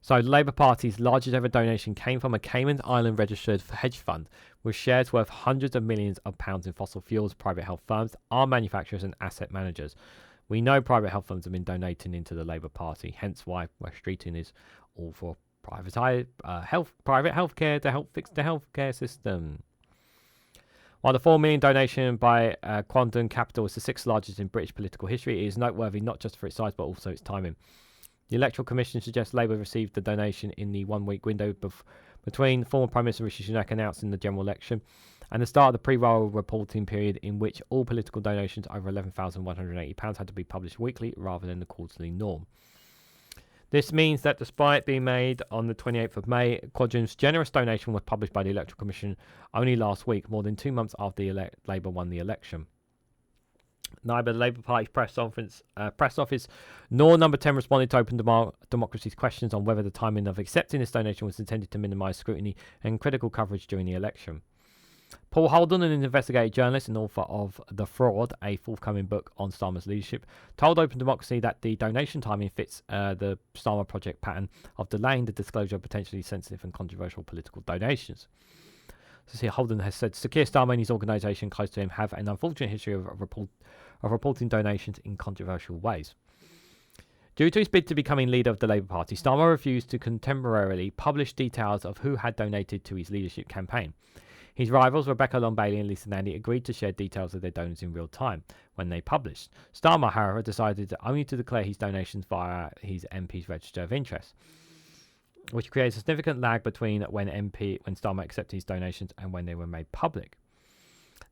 So the Labour Party's largest ever donation came from a Cayman Island registered hedge fund with shares worth hundreds of millions of pounds in fossil fuels, private health firms, arm manufacturers and asset managers. We know private health funds have been donating into the Labour Party, hence why West Streeting is all for private healthcare to help fix the healthcare system. While the £4 million donation by Quantum Capital is the 6th largest in British political history, it is noteworthy not just for its size but also its timing. The Electoral Commission suggests Labour received the donation in the 1-week window between former Prime Minister Richard Tice announcing the general election and the start of the pre-roll reporting period, in which all political donations over £11,180 had to be published weekly rather than the quarterly norm. This means that despite being made on the 28th of May, Quadrim's generous donation was published by the Electoral Commission only last week, more than 2 months after Labour won the election. Neither the Labour Party's press office nor Number 10 responded to Open Democracy's questions on whether the timing of accepting this donation was intended to minimise scrutiny and critical coverage during the election. Paul Holden, an investigative journalist and author of The Fraud, a forthcoming book on Starmer's leadership, told Open Democracy that the donation timing fits the Starmer project pattern of delaying the disclosure of potentially sensitive and controversial political donations. So Holden has said Keir Starmer and his organisation close to him have an unfortunate history of reporting donations in controversial ways. Due to his bid to becoming leader of the Labour Party, Starmer refused to contemporarily publish details of who had donated to his leadership campaign. His rivals, Rebecca Long Bailey and Lisa Nandy, agreed to share details of their donors in real time when they published. Starmer, however, decided only to declare his donations via his MP's register of interest, which creates a significant lag between when Starmer accepted his donations and when they were made public.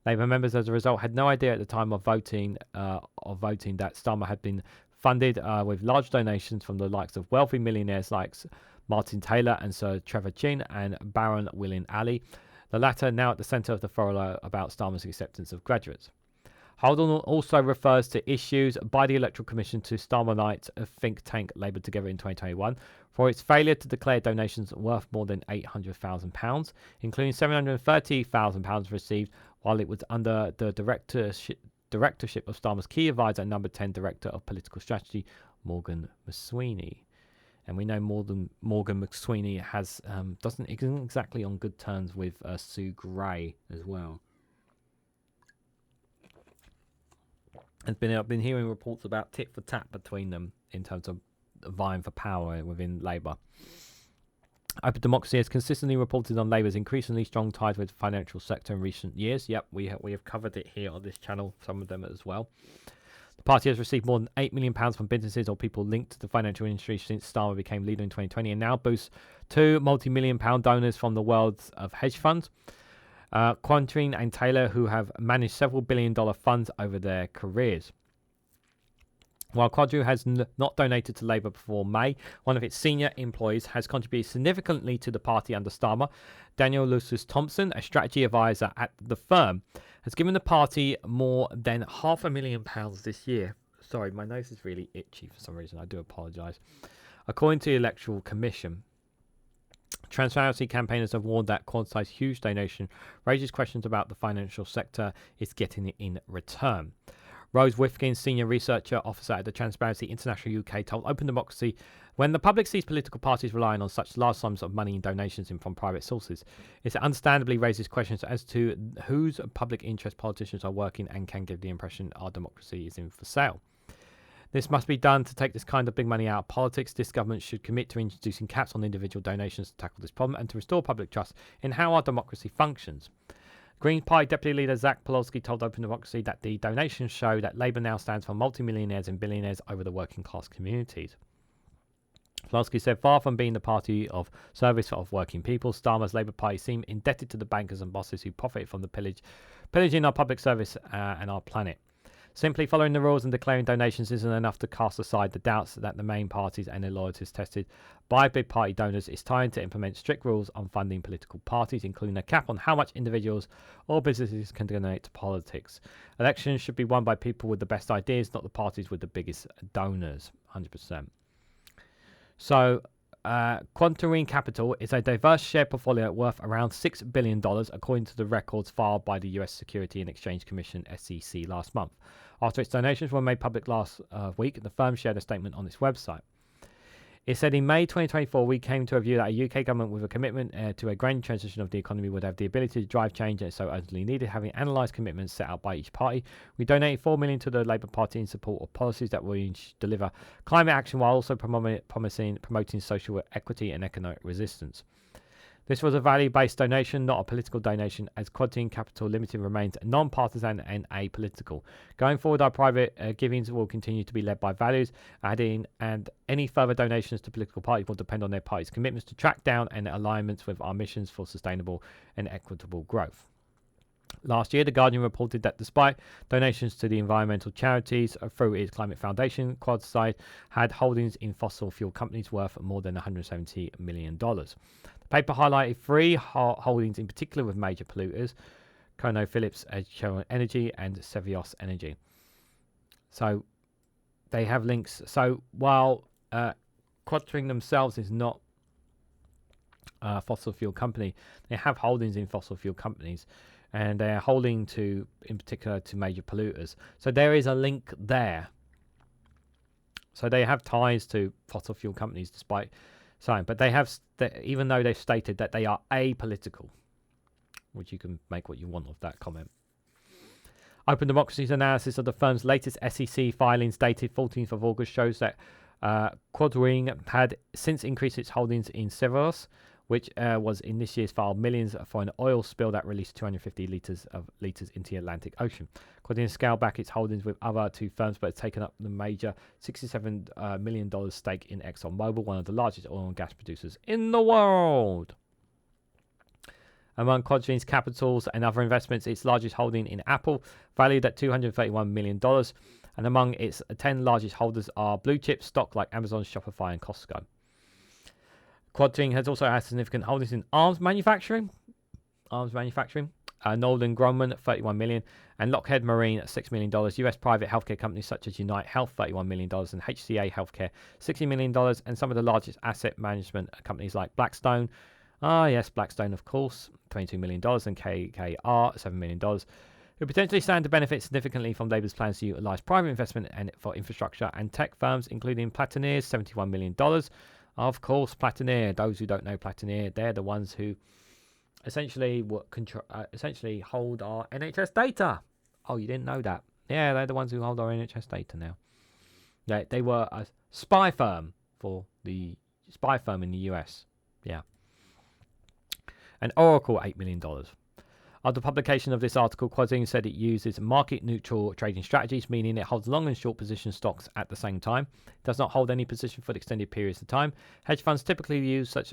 Labour members, as a result, had no idea at the time of voting that Starmer had been funded with large donations from the likes of wealthy millionaires like Martin Taylor and Sir Trevor Chin and Baron William Ali, the latter now at the centre of the furor about Starmer's acceptance of graduates. Holdon also refers to issues by the Electoral Commission to Starmerite think tank Labour Together in 2021 for its failure to declare donations worth more than £800,000, including £730,000 received while it was under the directorship of Starmer's key advisor and number 10 Director of Political Strategy, Morgan McSweeney. And we know Morgan McSweeney isn't exactly on good terms with Sue Gray as well. I've been hearing reports about tit for tat between them in terms of vying for power within Labour. Open Democracy has consistently reported on Labour's increasingly strong ties with the financial sector in recent years. Yep, we have covered it here on this channel, some of them as well. The party has received more than £8 million from businesses or people linked to the financial industry since Starmer became leader in 2020 and now boasts two multi-million-pound donors from the world of hedge funds, Quantrine and Taylor, who have managed several billion-dollar funds over their careers. While Quadru has not donated to Labour before May, one of its senior employees has contributed significantly to the party under Starmer. Daniel Lucius Thompson, a strategy advisor at the firm, has given the party more than £500,000 this year. Sorry, my nose is really itchy for some reason. I do apologise. According to the Electoral Commission, transparency campaigners have warned that Quad's huge donation raises questions about the financial sector is getting in return. Rose Wifkin, senior researcher officer at the Transparency International UK, told Open Democracy, when the public sees political parties relying on such large sums of money in donations from private sources, it understandably raises questions as to whose public interest politicians are working and can give the impression our democracy is in for sale. This must be done to take this kind of big money out of politics. This government should commit to introducing caps on individual donations to tackle this problem and to restore public trust in how our democracy functions. Green Party Deputy Leader Zach Polonsky told Open Democracy that the donations show that Labour now stands for multimillionaires and billionaires over the working class communities. Polonsky said, far from being the party of service of working people, Starmer's Labour Party seem indebted to the bankers and bosses who profit from the pillaging our public service and our planet. Simply following the rules and declaring donations isn't enough to cast aside the doubts that the main parties and their loyalties tested by big party donors. It's time to implement strict rules on funding political parties, including a cap on how much individuals or businesses can donate to politics. Elections should be won by people with the best ideas, not the parties with the biggest donors. 100%. So, Quantarine Capital is a diverse share portfolio worth around $6 billion, according to the records filed by the US Security and Exchange Commission, SEC, last month. After its donations were made public last week, the firm shared a statement on its website. It said in May 2024, we came to a view that a UK government with a commitment to a grand transition of the economy would have the ability to drive change and so urgently needed. Having analysed commitments set out by each party, we donated $4 million to the Labour Party in support of policies that will deliver climate action while also promoting social equity and economic resistance. This was a value-based donation, not a political donation, as Quantarine Capital Limited remains non-partisan and apolitical. Going forward, our private givings will continue to be led by values, and any further donations to political parties will depend on their party's commitments to track down and alignments with our missions for sustainable and equitable growth. Last year, The Guardian reported that despite donations to the environmental charities through its Climate Foundation, Quad's side had holdings in fossil fuel companies worth more than $170 million. The paper highlighted three holdings in particular with major polluters: ConoPhillips, Chevron Energy, and Sevios Energy. So they have links. So while Quantarine themselves is not a fossil fuel company, they have holdings in fossil fuel companies, and they're holding to, in particular, to major polluters. So there is a link there. So they have ties to fossil fuel companies, despite saying, but they have, even though they've stated that they are apolitical, which you can make what you want of that comment. Open Democracy's analysis of the firm's latest SEC filings dated 14th of August shows that Quantarine had since increased its holdings in Severos, which was in this year's file millions for an oil spill that released 250 litres into the Atlantic Ocean. Quadring scaled back its holdings with other two firms, but has taken up the major $67 million stake in ExxonMobil, one of the largest oil and gas producers in the world. Among Quadring's capitals and other investments, its largest holding in Apple, valued at $231 million. And among its 10 largest holders are blue chip stock like Amazon, Shopify, and Costco. Quadring has also had significant holdings in arms manufacturing, Northern Grumman, $31 million, and Lockheed Marine, $6 million. US private healthcare companies such as Unite Health, $31 million, and HCA Healthcare, $60 million, and some of the largest asset management companies like Blackstone, Blackstone, of course, $22 million, and KKR, $7 million, who potentially stand to benefit significantly from Labour's plans to utilise private investment and for infrastructure and tech firms, including Platineer, $71 million. Of course, Platineer, those who don't know Platineer, they're the ones who essentially hold our NHS data. Oh, you didn't know that? Yeah, they're the ones who hold our NHS data now. They were a spy firm in the US. Yeah. And Oracle, $8 million. After publication of this article, Quadring said it uses market-neutral trading strategies, meaning it holds long and short position stocks at the same time. It does not hold any position for extended periods of time. Hedge funds typically use such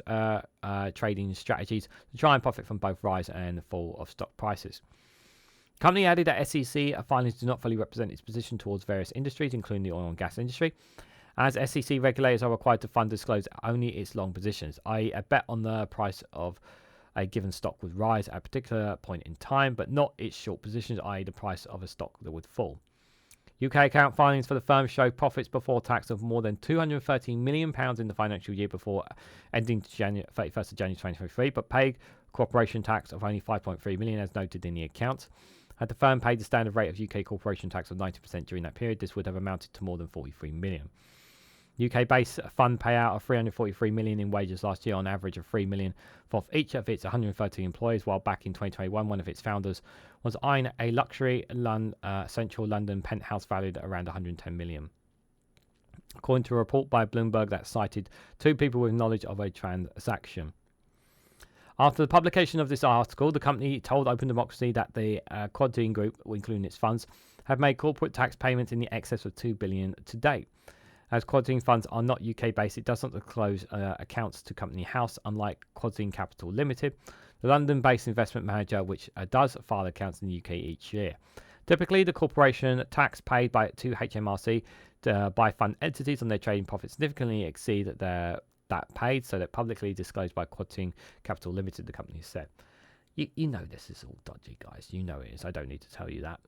trading strategies to try and profit from both rise and fall of stock prices. The company added that SEC filings do not fully represent its position towards various industries, including the oil and gas industry, as SEC regulators are required to fund disclose only its long positions, i.e. a bet on the price of a given stock would rise at a particular point in time, but not its short positions, i.e. the price of a stock that would fall. UK account filings for the firm show profits before tax of more than £213 million in the financial year before ending 31st of January 2023, but paid corporation tax of only £5.3 million as noted in the accounts. Had the firm paid the standard rate of UK corporation tax of 90% during that period, this would have amounted to more than £43 million. UK-based fund payout of $343 million in wages last year, on average of $3 million for each of its 113 employees, while back in 2021, one of its founders was eyeing a luxury central London penthouse valued at around $110 million. According to a report by Bloomberg that cited two people with knowledge of a transaction. After the publication of this article, the company told Open Democracy that the Quadring Group, including its funds, have made corporate tax payments in the excess of $2 billion to date. As Quadring funds are not UK-based, it does not disclose accounts to Company House, unlike Quadring Capital Limited, the London-based investment manager, which does file accounts in the UK each year. Typically, the corporation tax paid to HMRC by fund entities on their trading profits significantly exceed that paid, so that publicly disclosed by Quadring Capital Limited, the company said. You know this is all dodgy, guys. You know it is. I don't need to tell you that.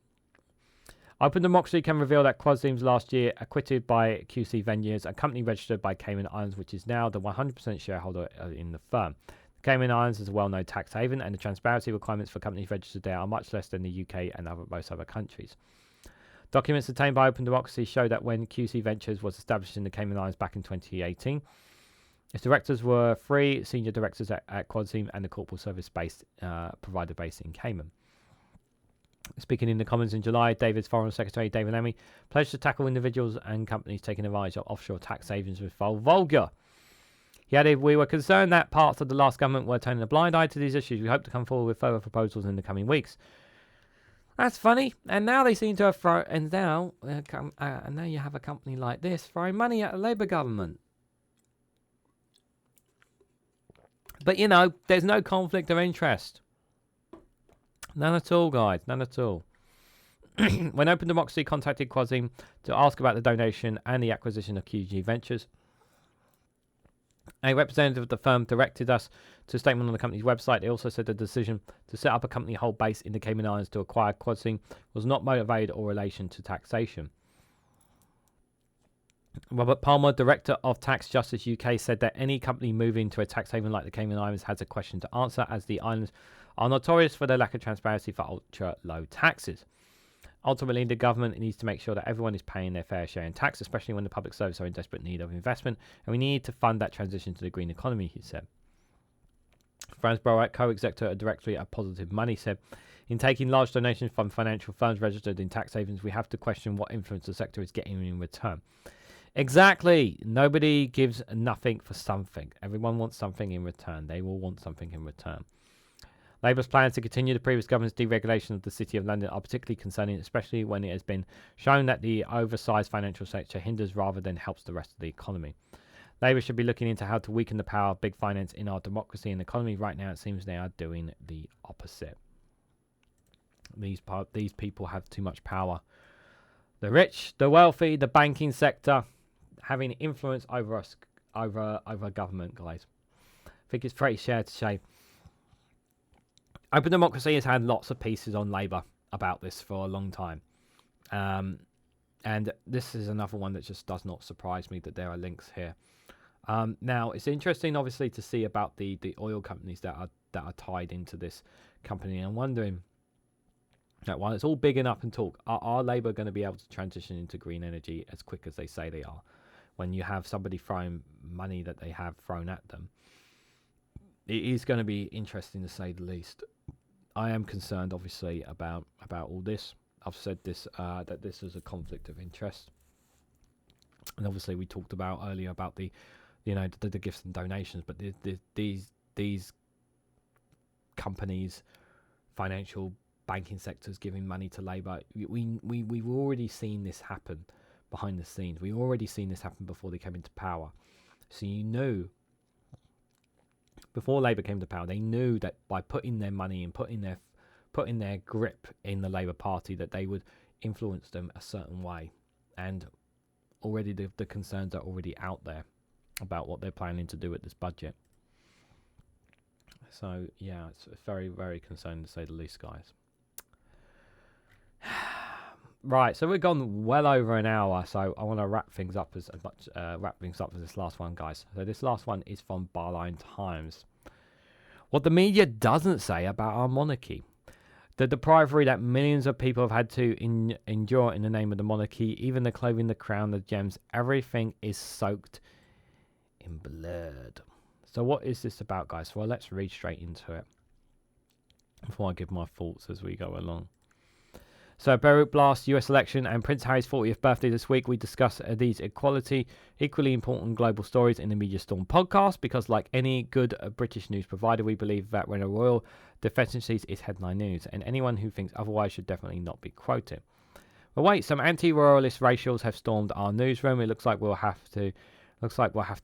Open Democracy can reveal that Quadring's last year acquitted by QC Ventures, a company registered by Cayman Islands, which is now the 100% shareholder in the firm. The Cayman Islands is a well-known tax haven, and the transparency requirements for companies registered there are much less than the UK and most other countries. Documents obtained by Open Democracy show that when QC Ventures was established in the Cayman Islands back in 2018, its directors were three senior directors at Quadring and the corporate service provider based in Cayman. Speaking in the Commons in July, David's Foreign Secretary David Lammy pledged to tackle individuals and companies taking advantage of offshore tax havens with vulgar. He added, "We were concerned that parts of the last government were turning a blind eye to these issues. We hope to come forward with further proposals in the coming weeks." That's funny. And now they seem to have now you have a company like this throwing money at a Labour government. But there's no conflict of interest. None at all, guys. None at all. When Open Democracy contacted Quadring to ask about the donation and the acquisition of QG Ventures, a representative of the firm directed us to a statement on the company's website. They also said the decision to set up a company hold base in the Cayman Islands to acquire Quadring was not motivated or relation to taxation. Robert Palmer, Director of Tax Justice UK, said that any company moving to a tax haven like the Cayman Islands has a question to answer, as the islands are notorious for their lack of transparency for ultra-low taxes. Ultimately, the government needs to make sure that everyone is paying their fair share in tax, especially when the public service are in desperate need of investment, and we need to fund that transition to the green economy, he said. Franz Borat, co-executive at Directory at Positive Money, said, "In taking large donations from financial firms registered in tax havens, we have to question what influence the sector is getting in return. Exactly. Nobody gives nothing for something. Everyone wants something in return. They will want something in return. Labour's plans to continue the previous government's deregulation of the City of London are particularly concerning, especially when it has been shown that the oversized financial sector hinders rather than helps the rest of the economy. Labour should be looking into how to weaken the power of big finance in our democracy and economy. Right now, it seems they are doing the opposite. These people have too much power. The rich, the wealthy, the banking sector, having influence over us, over government, guys. I think it's pretty fair to say. Open Democracy has had lots of pieces on Labour about this for a long time. And this is another one that just does not surprise me that there are links here. Now, it's interesting, obviously, to see about the oil companies that are tied into this company. I'm wondering that while it's all big and up and talk, are Labour going to be able to transition into green energy as quick as they say they are? When you have somebody throwing money that they have thrown at them, it is going to be interesting to say the least. I am concerned, obviously, about all this. I've said this that this is a conflict of interest, and obviously we talked about earlier about the gifts and donations, but these companies, financial banking sectors giving money to Labour, we've already seen this happen behind the scenes. We've already seen this happen before they came into power. So you knew. Before Labour came to power, they knew that by putting their money and putting their grip in the Labour Party, that they would influence them a certain way. And already the concerns are already out there about what they're planning to do with this budget. So yeah, it's very, very concerning to say the least, guys. Right, so we've gone well over an hour, so I want to wrap things up as this last one, guys. So this last one is from Barline Times. What the media doesn't say about our monarchy. The deprivery that millions of people have had to endure in the name of the monarchy, even the clothing, the crown, the gems, everything is soaked in blood. So what is this about, guys? Well, let's read straight into it before I give my thoughts as we go along. So, Beirut blast, US election, and Prince Harry's 40th birthday this week. We discuss these equally important global stories in the Media Storm podcast because, like any good British news provider, we believe that when a royal deficiencies is headline news, and anyone who thinks otherwise should definitely not be quoted. But wait, some anti-royalist racials have stormed our newsroom. It looks like we'll have to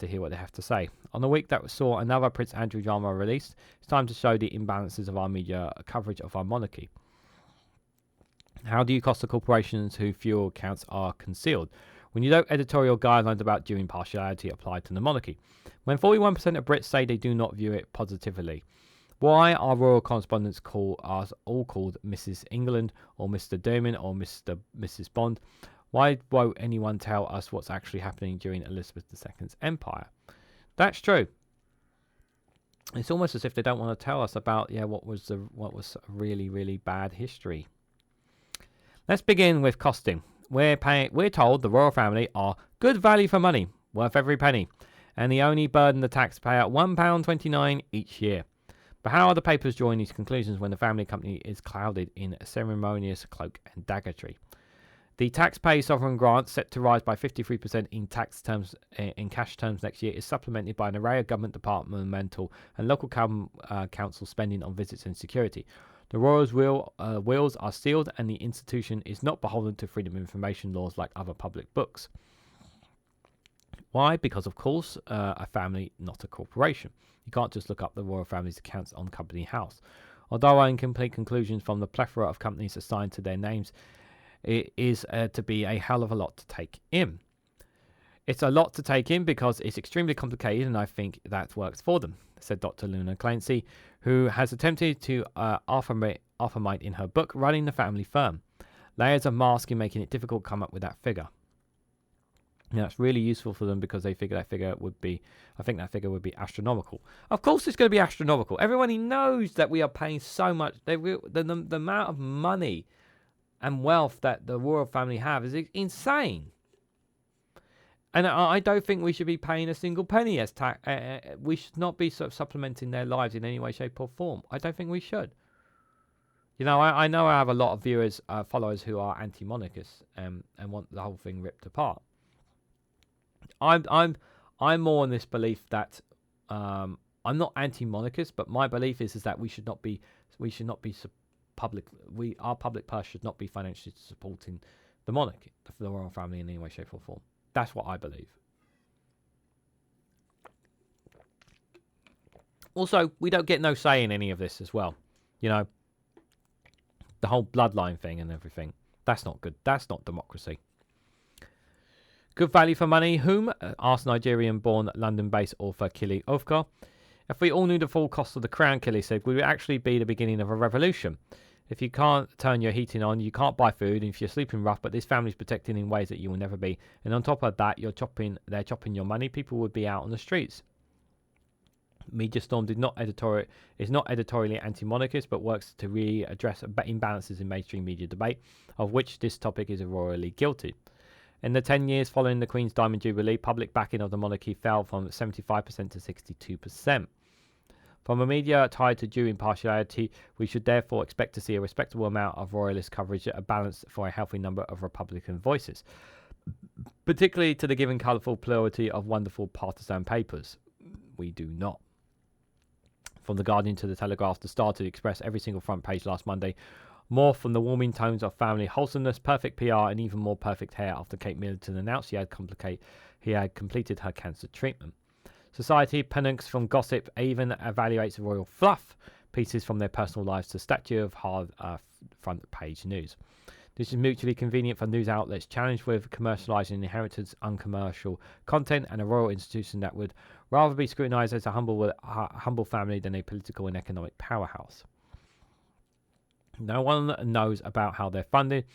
hear what they have to say. On the week that saw another Prince Andrew drama released, it's time to show the imbalances of our media coverage of our monarchy. How do you cost the corporations whose fuel accounts are concealed? When you don't editorial guidelines about due impartiality applied to the monarchy. When 41% of Brits say they do not view it positively. Why are royal correspondents all called Mrs. England or Mr. Dermot or Mrs. Bond? Why won't anyone tell us what's actually happening during Elizabeth II's empire? That's true. It's almost as if they don't want to tell us about what was really, really bad history. Let's begin with costing. We're told the royal family are good value for money, worth every penny, and they only burden the taxpayer £1.29 each year. But how are the papers drawing these conclusions when the family company is clouded in ceremonious cloak and daggertry? The tax-paid sovereign grant, set to rise by 53% in cash terms next year, is supplemented by an array of government departmental and local council spending on visits and security. The royals' wills are sealed, and the institution is not beholden to freedom of information laws like other public books. Why? Because, of course, a family, not a corporation. You can't just look up the royal family's accounts on Company House. Although our incomplete conclusions from the plethora of companies assigned to their names, it is to be a hell of a lot to take in. It's a lot to take in because it's extremely complicated, and I think that works for them, said Dr. Luna Clancy, who has attempted to affirmate in her book, Running the Family Firm. Layers of masking making it difficult to come up with that figure. Now, it's really useful for them because they figure that figure would be astronomical. Of course, it's going to be astronomical. Everybody knows that we are paying so much. The amount of money and wealth that the royal family have is insane. And I don't think we should be paying a single penny as tax. We should not be sort of supplementing their lives in any way, shape, or form. I don't think we should. You know, I know I have a lot of followers who are anti-monarchists and want the whole thing ripped apart. I'm more in this belief that I'm not anti-monarchist, but my belief is that we should not be public. Our public purse should not be financially supporting the monarchy, the royal family in any way, shape, or form. That's what I believe. Also, we don't get no say in any of this as well. You know, the whole bloodline thing and everything. That's not good. That's not democracy. Good value for money. Whom? Asked Nigerian-born London-based author Kili Ofka. If we all knew the full cost of the crown, Kili said, we would actually be the beginning of a revolution. If you can't turn your heating on, you can't buy food, and if you're sleeping rough, but this family's protecting in ways that you will never be. And on top of that, they're chopping your money, people would be out on the streets. Media Storm is not editorially anti-monarchist, but works to readdress imbalances in mainstream media debate, of which this topic is royally guilty. In the 10 years following the Queen's Diamond Jubilee, public backing of the monarchy fell from 75% to 62%. From a media tied to due impartiality, we should therefore expect to see a respectable amount of royalist coverage, a balance for a healthy number of Republican voices, particularly to the given colourful plurality of wonderful partisan papers. We do not. From The Guardian to The Telegraph, The Star to The Express, every single front page last Monday, more from the warming tones of family wholesomeness, perfect PR, and even more perfect hair after Kate Middleton announced he had completed her cancer treatment. Society panics from gossip, even evaluates royal fluff, pieces from their personal lives to statue of hard front page news. This is mutually convenient for news outlets challenged with commercialising inheritance, uncommercial content, and a royal institution that would rather be scrutinised as a humble family than a political and economic powerhouse. No one knows about how they're funded.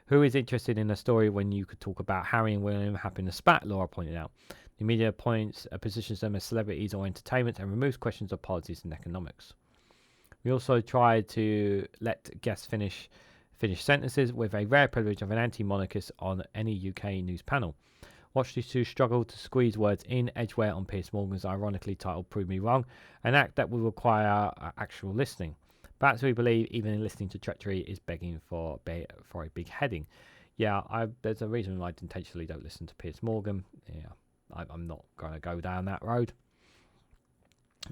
Who is interested in a story when you could talk about Harry and William having a spat, Laura pointed out. The media positions them as celebrities or entertainment and removes questions of politics and economics. We also try to let guests finish sentences with a rare privilege of an anti-monarchist on any UK news panel. Watch these two struggle to squeeze words in, edgeware on Piers Morgan's ironically titled Prove Me Wrong, an act that will require actual listening. Perhaps we believe even listening to treachery is begging for a big heading. Yeah, there's a reason I intentionally don't listen to Piers Morgan. Yeah, I'm not going to go down that road.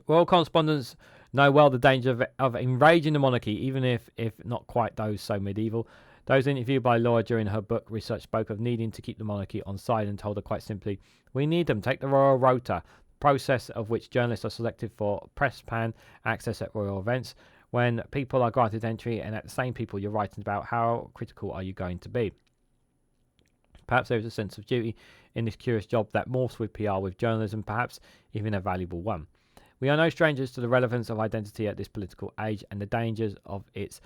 Royal correspondents know well the danger of enraging the monarchy, even if not quite those so medieval. Those interviewed by Laura during her book research spoke of needing to keep the monarchy on side and told her quite simply, we need them, take the royal rota, process of which journalists are selected for press pan access at royal events. When people are granted entry and at the same people you're writing about, how critical are you going to be? Perhaps there is a sense of duty in this curious job that morphs with PR with journalism, perhaps even a valuable one. We are no strangers to the relevance of identity at this political age and the dangers of its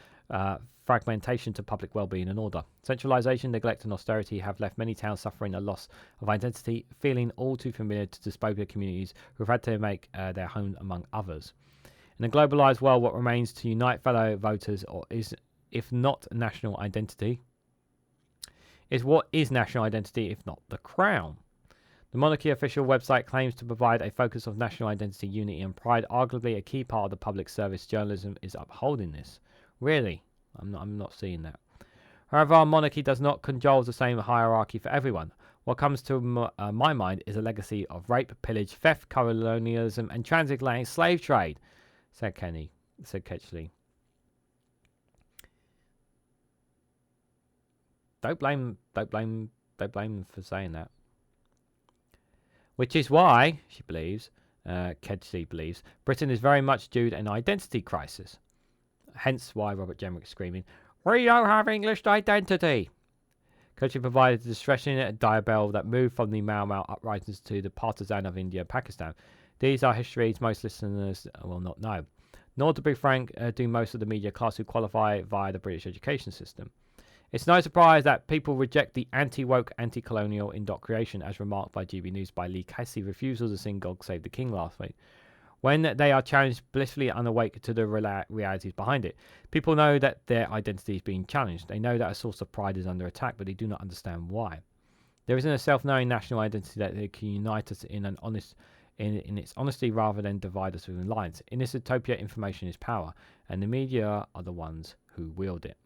fragmentation to public well-being and order. Centralisation, neglect and austerity have left many towns suffering a loss of identity, feeling all too familiar to dystopia communities who have had to make their home among others. In a globalised world, what remains to unite fellow voters is, if not national identity, is what is national identity if not the crown? The monarchy official website claims to provide a focus of national identity, unity and pride. Arguably a key part of the public service journalism is upholding this. Really? I'm not seeing that. However, our monarchy does not conjole the same hierarchy for everyone. What comes to my mind is a legacy of rape, pillage, theft, colonialism and transatlantic slave trade, said Ketchley. Don't blame them for saying that. Which is why, she believes, Kedgley believes, Britain is very much due to an identity crisis. Hence why Robert Jenrick is screaming, we don't have English identity. Kedgley provided the distressing diabelle that moved from the Mau Mau uprisings to the partisan of India and Pakistan. These are histories most listeners will not know. Nor, to be frank, do most of the media class who qualify via the British education system. It's no surprise that people reject the anti-woke, anti-colonial indoctrination, as remarked by GB News by Lee Casey refusal to sing God Save the King last week, when they are challenged blissfully unawake to the realities behind it. People know that their identity is being challenged. They know that a source of pride is under attack, but they do not understand why. There isn't a self-knowing national identity that can unite us in its honesty rather than divide us within lines. In this utopia, information is power, and the media are the ones who wield it.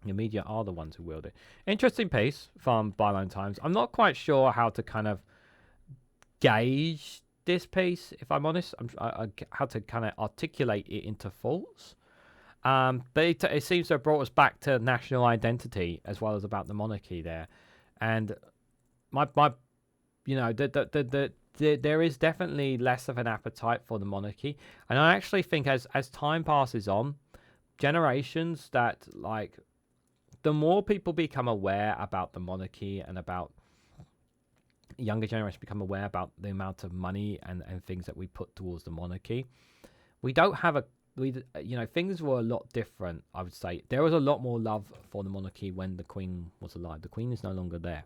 The media are the ones who wield it. Interesting piece from Byline Times. I'm not quite sure how to kind of gauge this piece, if I'm honest. How to kind of articulate it into thoughts. But it seems to have brought us back to national identity as well as about the monarchy there. And there is definitely less of an appetite for the monarchy. And I actually think as time passes on, generations that like, the more people become aware about the monarchy and about younger generations become aware about the amount of money and things that we put towards the monarchy, we don't have things were a lot different. I would say there was a lot more love for the monarchy when the Queen was alive. The Queen is no longer there.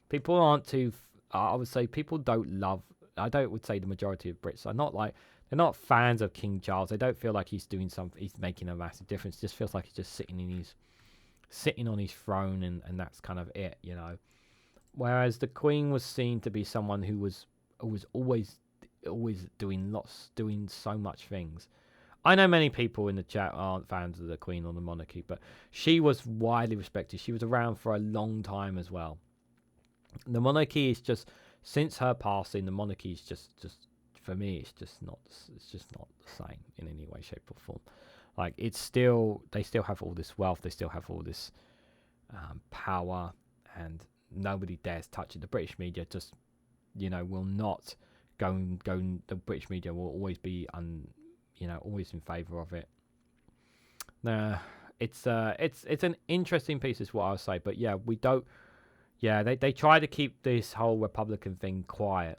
People aren't too. I would say people don't love. Would say the majority of Brits are not like, they're not fans of King Charles. They don't feel like he's doing something. He's making a massive difference. It just feels like he's just sitting on his throne, and that's kind of it, you know. Whereas the Queen was seen to be someone who was always doing so much things. I know many people in the chat aren't fans of the Queen or the monarchy, but she was widely respected. She was around for a long time as well. The monarchy is just, since her passing, the monarchy is just for me, it's just not the same in any way, shape, or form. Like, they still have all this wealth, they still have all this power, and nobody dares touch it. The British media just, will not go. The British media will always be always in favour of it. It's an interesting piece, is what I'll say. But yeah, we don't. Yeah, they try to keep this whole Republican thing quiet,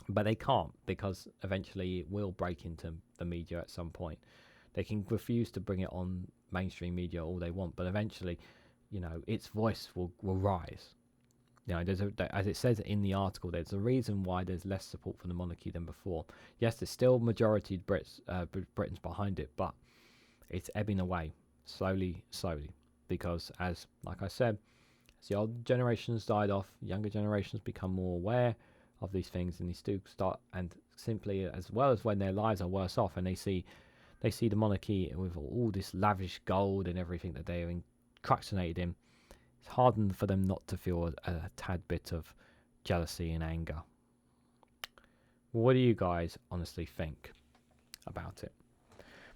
but they can't, because eventually it will break into the media at some point. They can refuse to bring it on mainstream media all they want, but eventually, its voice will rise. As it says in the article, there's a reason why there's less support for the monarchy than before. Yes, there's still majority Britons behind it, but it's ebbing away slowly, because like I said, as the old generations died off, younger generations become more aware of these things, and they do start, and simply as well as when their lives are worse off, and they see the monarchy with all this lavish gold and everything that they're encapsulated in. It's hard for them not to feel a tad bit of jealousy and anger. What do you guys honestly think about it?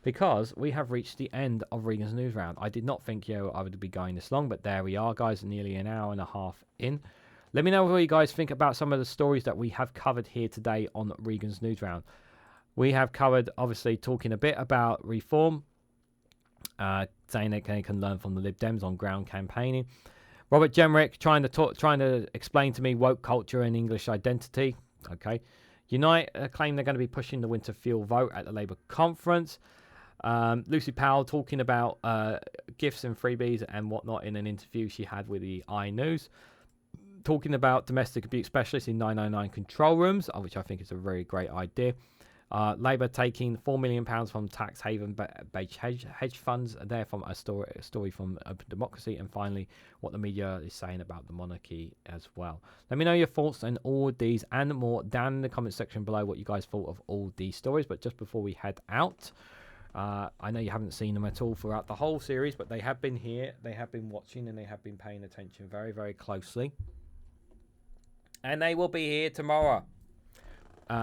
Because we have reached the end of Regan's News Round. I did not think I would be going this long, but there we are, guys, nearly an hour and a half in. Let me know what you guys think about some of the stories that we have covered here today on Regan's News Round. We have covered, obviously, talking a bit about reform, saying that they can learn from the Lib Dems on ground campaigning. Robert Jenrick trying to explain to me woke culture and English identity. Okay. Unite claim they're going to be pushing the winter fuel vote at the Labour conference. Lucy Powell talking about gifts and freebies and whatnot in an interview she had with the iNews. Talking about domestic abuse specialists in 999 control rooms, which I think is a very great idea. Labour taking £4 million from tax haven-based hedge funds. There from a story from Open Democracy. And finally, what the media is saying about the monarchy as well. Let me know your thoughts on all these and more down in the comment section below, what you guys thought of all these stories. But just before we head out, I know you haven't seen them at all throughout the whole series, but they have been here, they have been watching, and they have been paying attention very, very closely. And they will be here tomorrow.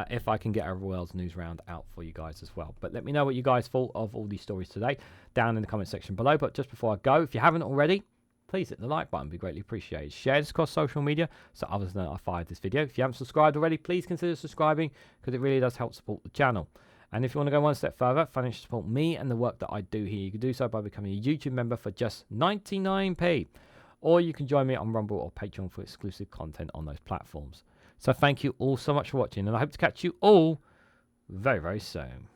If I can get a World's News Round out for you guys as well. But let me know what you guys thought of all these stories today down in the comment section below. But just before I go, if you haven't already, please hit the like button. It'd be greatly appreciated. Share this across social media so others know I fired this video. If you haven't subscribed already, please consider subscribing, because it really does help support the channel. And if you want to go one step further, financially support me and the work that I do here, you can do so by becoming a YouTube member for just 99p. Or you can join me on Rumble or Patreon for exclusive content on those platforms. So thank you all so much for watching, and I hope to catch you all very, very soon.